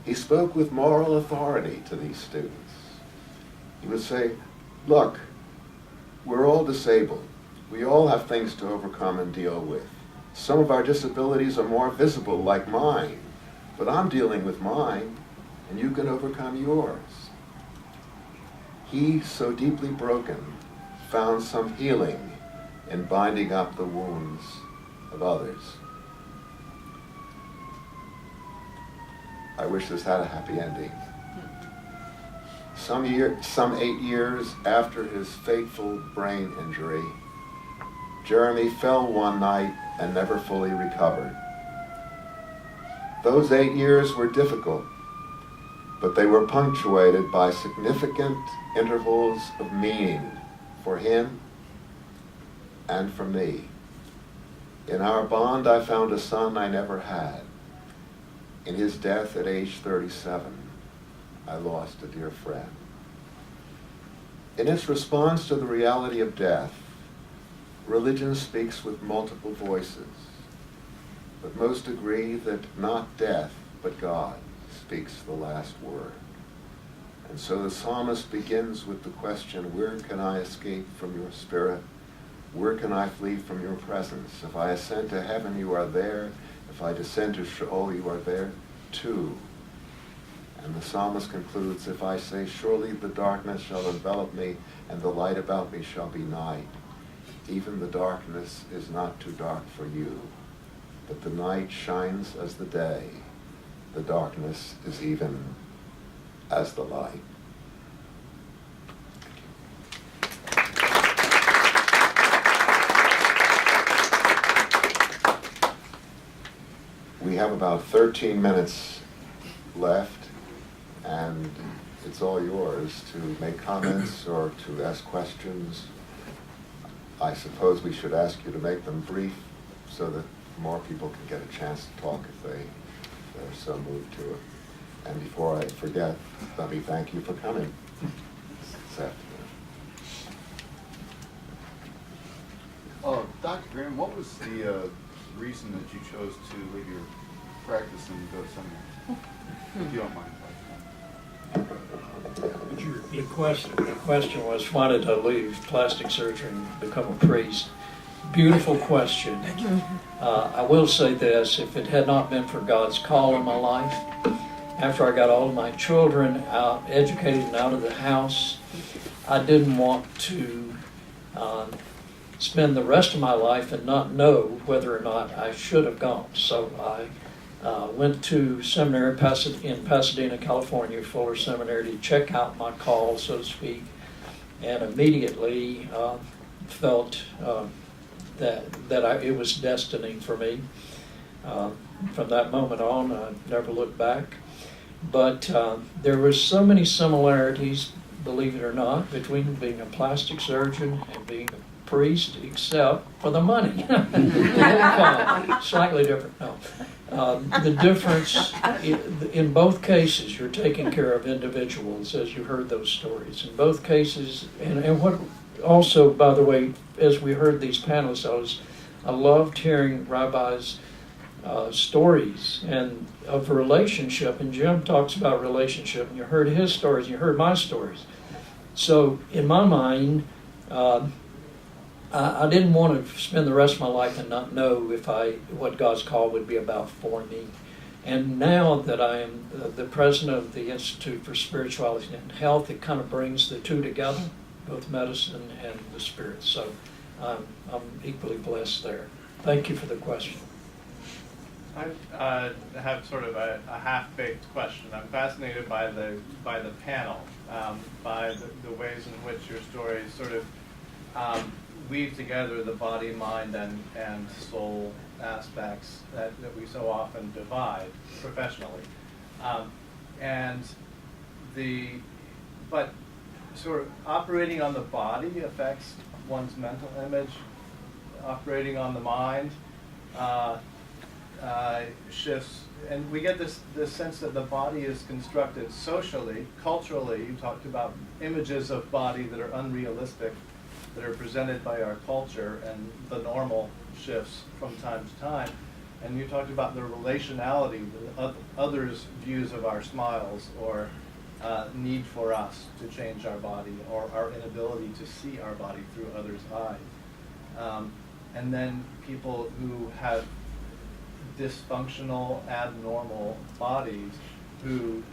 He spoke with moral authority to these students. He would say, look, we're all disabled. We all have things to overcome and deal with. Some of our disabilities are more visible, like mine, but I'm dealing with mine, and you can overcome yours. He, so deeply broken, found some healing in binding up the wounds of others. I wish this had a happy ending. Some 8 years after his fateful brain injury, Jeremy fell one night and never fully recovered. Those 8 years were difficult, but they were punctuated by significant intervals of meaning for him and for me. In our bond, I found a son I never had. In his death at age 37, I lost a dear friend. In its response to the reality of death, religion speaks with multiple voices, but most agree that not death, but God speaks the last word. And so the psalmist begins with the question, where can I escape from your spirit? Where can I flee from your presence? If I ascend to heaven, you are there. If I descend to Sheol, you are there too. And the psalmist concludes, if I say, surely the darkness shall envelop me, and the light about me shall be night. Even the darkness is not too dark for you, but the night shines as the day. The darkness is even as the light. We have about 13 minutes left, and it's all yours to make comments or to ask questions. I suppose we should ask you to make them brief so that more people can get a chance to talk if they're so moved to it. And before I forget, let me thank you for coming this afternoon. Dr. Graham, what was the reason that you chose to leave your practice and go to seminary? If you don't mind. The question was, why did I leave plastic surgery and become a priest? Beautiful question. I will say this, if it had not been for God's call in my life, after I got all of my children out, educated and out of the house, I didn't want to spend the rest of my life and not know whether or not I should have gone. So I went to seminary in Pasadena, California, Fuller Seminary, to check out my call, so to speak, and immediately felt that it was destiny for me. From that moment on, I never looked back. But there were so many similarities, believe it or not, between being a plastic surgeon and being a priest, except for the money. Slightly different, no. The difference, in both cases, you're taking care of individuals, as you heard those stories. In both cases, and what also, by the way, as we heard these panelists, I loved hearing Rabbi's stories and of a relationship, and Jim talks about relationship, and you heard his stories, you heard my stories. So in my mind, I didn't want to spend the rest of my life and not know what God's call would be about for me. And now that I am the president of the Institute for Spirituality and Health, it kind of brings the two together, both medicine and the spirit. So I'm equally blessed there. Thank you for the question. I have sort of a half-baked question. I'm fascinated by the panel, by the ways in which your stories sort of weave together the body, mind, and soul aspects that we so often divide professionally. But sort of operating on the body affects one's mental image, operating on the mind shifts, and we get this sense that the body is constructed socially, culturally. You talked about images of body that are unrealistic, that are presented by our culture, and the normal shifts from time to time. And you talked about the relationality, the others' views of our smiles, or need for us to change our body, or our inability to see our body through others' eyes. And then people who have dysfunctional, abnormal bodies who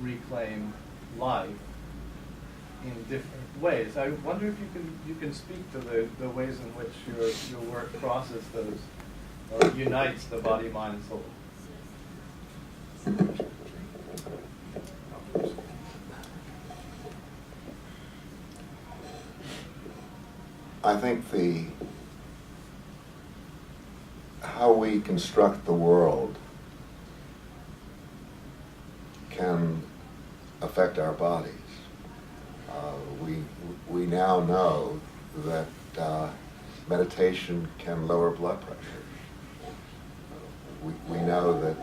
reclaim life in different ways. I wonder if you can speak to the ways in which your work crosses those, or unites the body, mind, and soul. I think how we construct the world can affect our bodies. We now know that meditation can lower blood pressure. We know that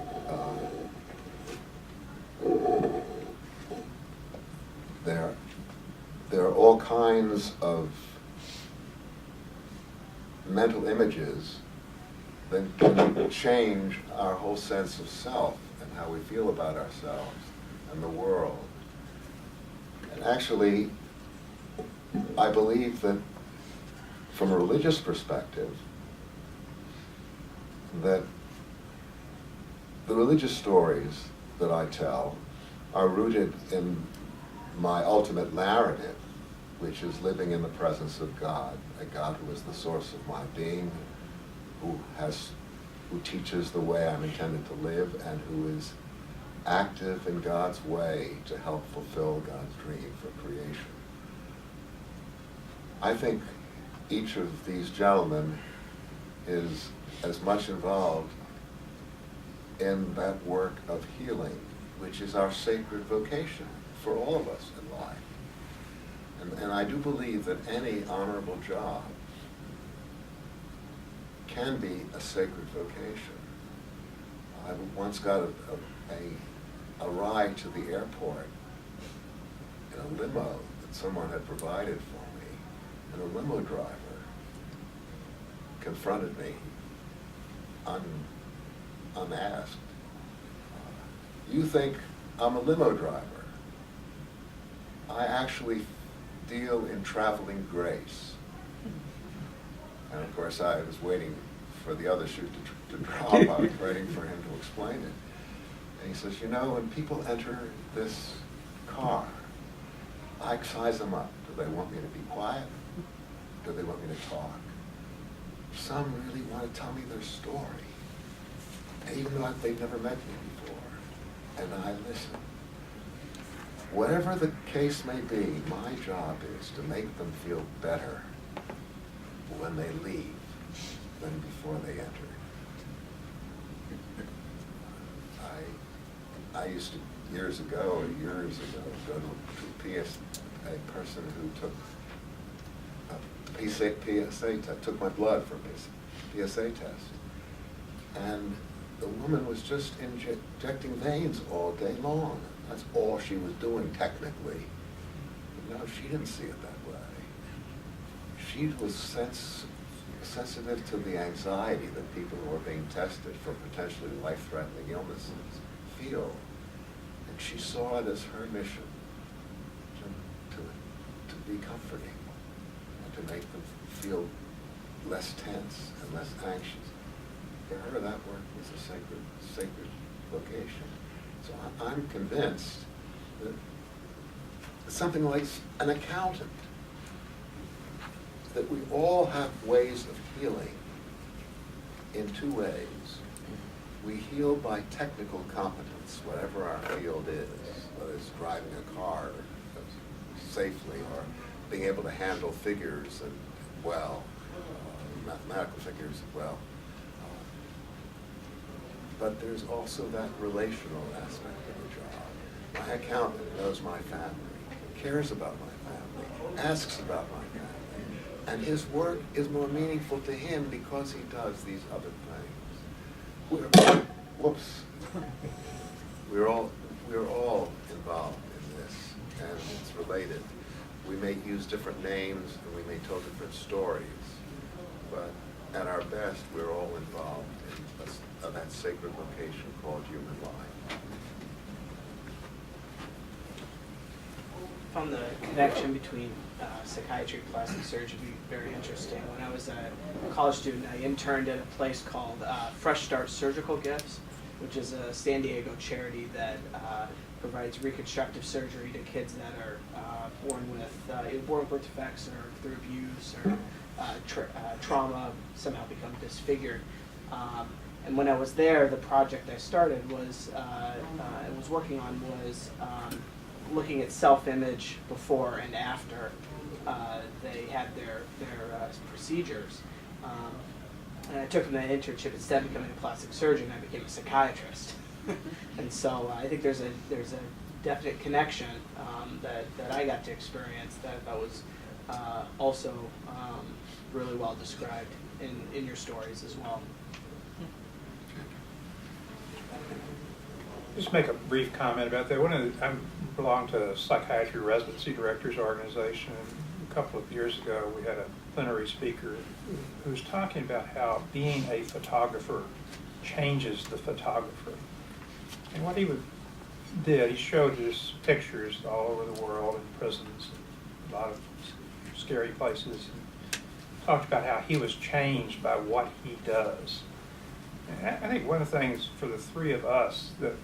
there are all kinds of mental images that can change our whole sense of self and how we feel about ourselves and the world. And actually, I believe that from a religious perspective, that the religious stories that I tell are rooted in my ultimate narrative, which is living in the presence of God, a God who is the source of my being, who teaches the way I'm intended to live, and who is active in God's way to help fulfill God's dream for creation. I think each of these gentlemen is as much involved in that work of healing, which is our sacred vocation for all of us in life. And I do believe that any honorable job can be a sacred vocation. I once got a ride to the airport in a limo that someone had provided for me, and a limo driver confronted me unasked. You think I'm a limo driver? I actually deal in traveling grace. And of course, I was waiting for the other shoe to drop. I was waiting for him to explain it. And he says, you know, when people enter this car, I size them up. Do they want me to be quiet? Do they want me to talk? Some really want to tell me their story, even though they've never met me before. And I listen. Whatever the case may be, my job is to make them feel better when they leave than before they enter. I used to, years ago, go to a person who took a PSA test, took my blood for a PSA test. And the woman was just injecting veins all day long. That's all she was doing, technically. But no, she didn't see it that way. She was sensitive to the anxiety that people who are being tested for potentially life-threatening illnesses feel. And she saw it as her mission to be comforting and to make them feel less tense and less anxious. For her, that work was a sacred vocation. So I'm convinced that something like an accountant that we all have ways of healing in two ways. We heal by technical competence, whatever our field is, whether it's driving a car safely or being able to handle figures and well, mathematical figures well. But there's also that relational aspect of the job. My accountant knows my family, cares about my family, asks about my family, and his work is more meaningful to him because he does these other things. Whoops. We're all involved in this, and it's related. We may use different names and we may tell different stories, but at our best, we're all involved in that sacred location called human life. Found the connection between psychiatry and plastic surgery very interesting. When I was a college student, I interned at a place called Fresh Start Surgical Gifts, which is a San Diego charity that provides reconstructive surgery to kids that are born with defects or through abuse or trauma somehow become disfigured. And when I was there, the project I started was working on was looking at self-image before and after they had their procedures. And I took from that internship, instead of becoming a plastic surgeon, I became a psychiatrist. And so I think there's a definite connection that I got to experience that was also really well described in your stories as well. Just make a brief comment about that. I belong to the Psychiatry Residency Directors Organization. A couple of years ago, we had a plenary speaker who was talking about how being a photographer changes the photographer. And what he did, he showed us pictures all over the world in prisons, and a lot of scary places, and talked about how he was changed by what he does. And I think one of the things for the three of us that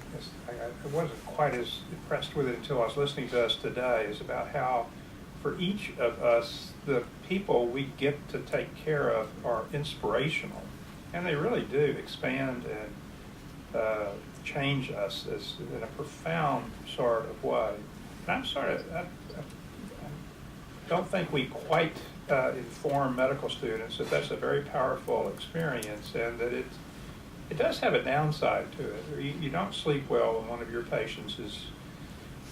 I wasn't quite as impressed with it until I was listening to us today is about how for each of us, the people we get to take care of are inspirational. And they really do expand and change us in a profound sort of way. And I don't think we quite inform medical students that that's a very powerful experience, and that it does have a downside to it. You don't sleep well when one of your patients is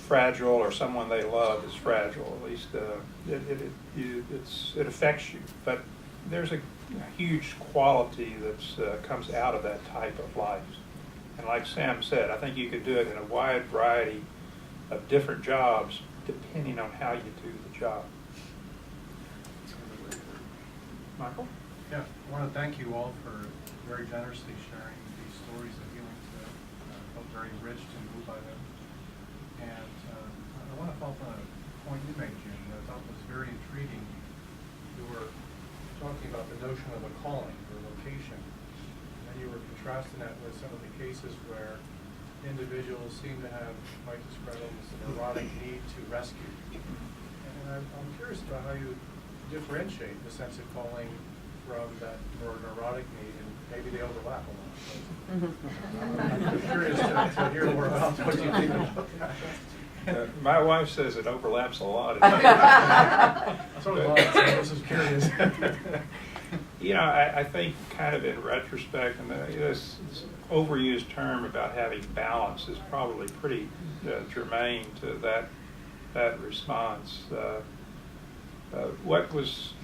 fragile or someone they love is fragile. At least it affects you. But there's a huge quality that comes out of that type of life. And like Sam said, I think you could do it in a wide variety of different jobs depending on how you do the job. Michael? Yeah, I want to thank you all for very generously sharing these stories of healing today. I felt very enriched and moved by them. And I want to follow up on a point you made, Jim, that I thought was very intriguing. You were talking about the notion of a calling or vocation, and you were contrasting that with some of the cases where individuals seem to have, might describe almost a neurotic need to rescue. And I'm curious about how you differentiate the sense of calling from that more neurotic need, and maybe they overlap a lot. I'm curious to hear more about what you think about that. My wife says it overlaps a lot. So do I, so this is curious. You know, I think kind of in retrospect, and this overused term about having balance is probably pretty germane to that response. What was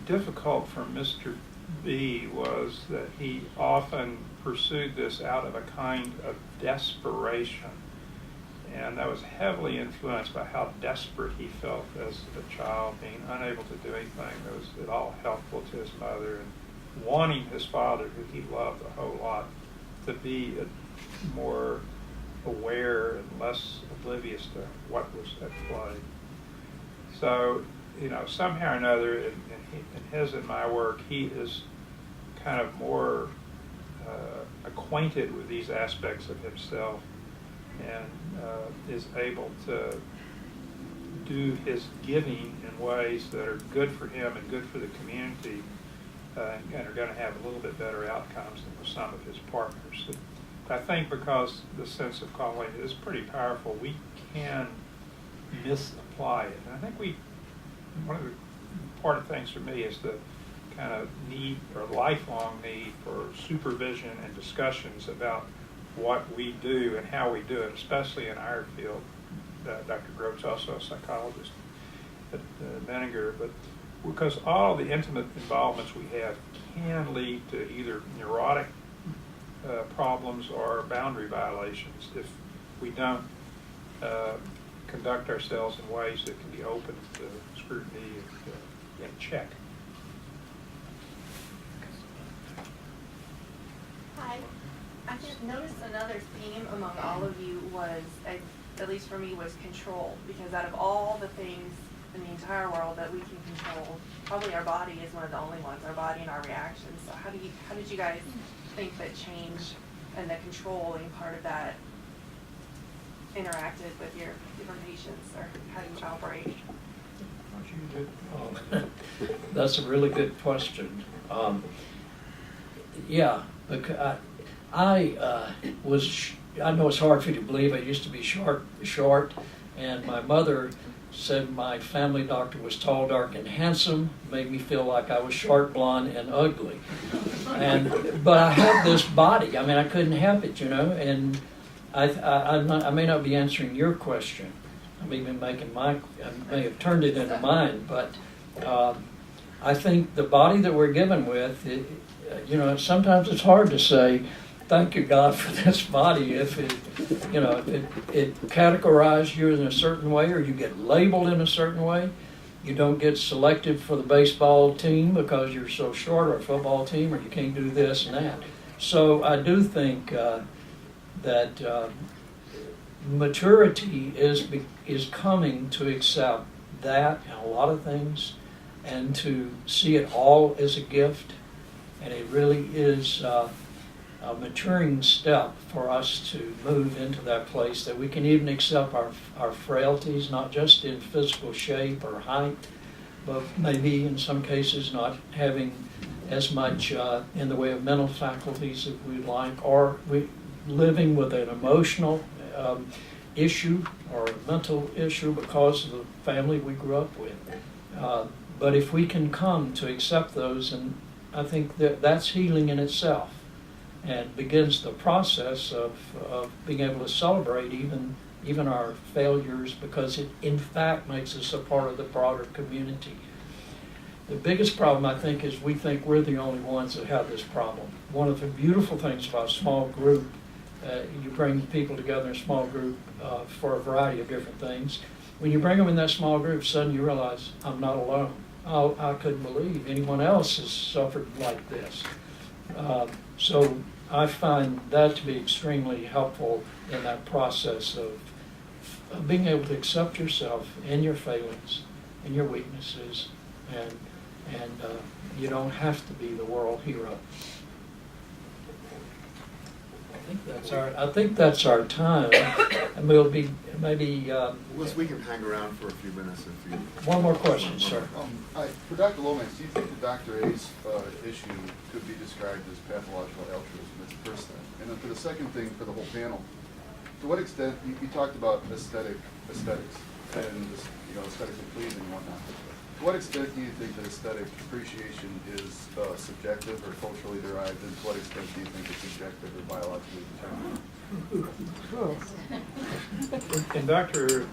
difficult for Mr. B was that he often pursued this out of a kind of desperation. And that was heavily influenced by how desperate he felt as a child, being unable to do anything that was at all helpful to his mother, and wanting his father, who he loved a whole lot, to be more aware and less oblivious to what was at play. So, you know, somehow or another, in his and my work, he is kind of more acquainted with these aspects of himself, and is able to do his giving in ways that are good for him and good for the community, and are going to have a little bit better outcomes than with some of his partners. I think because the sense of calling is pretty powerful, we can misapply it. And I think one of the important things for me is the kind of need or lifelong need for supervision and discussions about what we do and how we do it, especially in our field. Dr. Grove's also a psychologist at Menninger, but because all the intimate involvements we have can lead to either neurotic problems or boundary violations if we don't conduct ourselves in ways that can be open to scrutiny and check. Hi. I just noticed another theme among all of you was, at least for me, was control. Because out of all the things in the entire world that we can control, probably our body is one of the only ones, our body and our reactions. So how did you guys think that change and the controlling part of that interacted with your patients, or how do you operate? That's a really good question. Yeah, because I know it's hard for you to believe, I used to be short, and my mother said my family doctor was tall, dark, and handsome, made me feel like I was short, blonde, and ugly. But I had this body. I mean, I couldn't help it, and I may not be answering your question. I'm even I may have turned it into mine, but I think the body that we're given with, sometimes it's hard to say, thank you, God, for this body. If it categorizes you in a certain way, or you get labeled in a certain way, you don't get selected for the baseball team because you're so short, or a football team, or you can't do this and that. So I do think that maturity is coming to accept that and a lot of things, and to see it all as a gift. And it really is a maturing step for us to move into that place that we can even accept our frailties, not just in physical shape or height, but maybe in some cases not having as much in the way of mental faculties that we'd like, or living with an emotional issue or a mental issue because of the family we grew up with. But if we can come to accept those, and I think that's healing in itself, and begins the process of being able to celebrate even our failures, because it in fact makes us a part of the broader community. The biggest problem, I think, is we think we're the only ones that have this problem. One of the beautiful things about a small group, you bring people together in a small group for a variety of different things. When you bring them in that small group, suddenly you realize, I'm not alone. I couldn't believe anyone else has suffered like this. So I find that to be extremely helpful in that process of being able to accept yourself and your failings and your weaknesses, and you don't have to be the world hero. I think that's our time, and we'll be maybe. We can hang around for a few minutes if you. One more question, sir. For Dr. Lomax, do you think the Dr. A's issue could be described as pathological altruism as a first thing? And then for the second thing, for the whole panel, to what extent, you talked about aesthetics and aesthetically pleasing and whatnot. To what extent do you think that aesthetic appreciation is subjective or culturally derived, and to what extent do you think it's subjective or biologically determined? And Dr.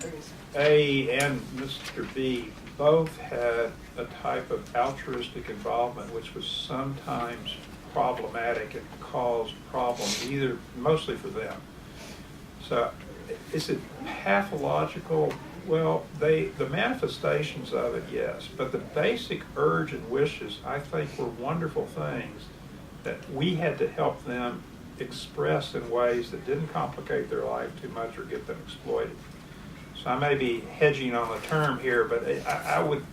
A and Mr. B both had a type of altruistic involvement which was sometimes problematic and caused problems, mostly for them. So is it pathological? Well, the manifestations of it, yes, but the basic urge and wishes, I think, were wonderful things that we had to help them express in ways that didn't complicate their life too much or get them exploited. So I may be hedging on the term here, but I would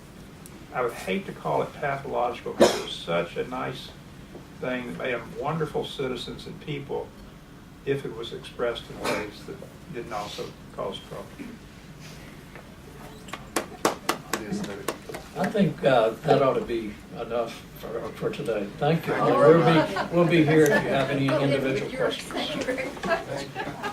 hate to call it pathological, because it was such a nice thing that made them wonderful citizens and people if it was expressed in ways that didn't also cause trouble. I think that ought to be enough for today. Thank you. Thank you We'll very much. we'll be here if you have any Oh, individual you're- questions. Thank you very much.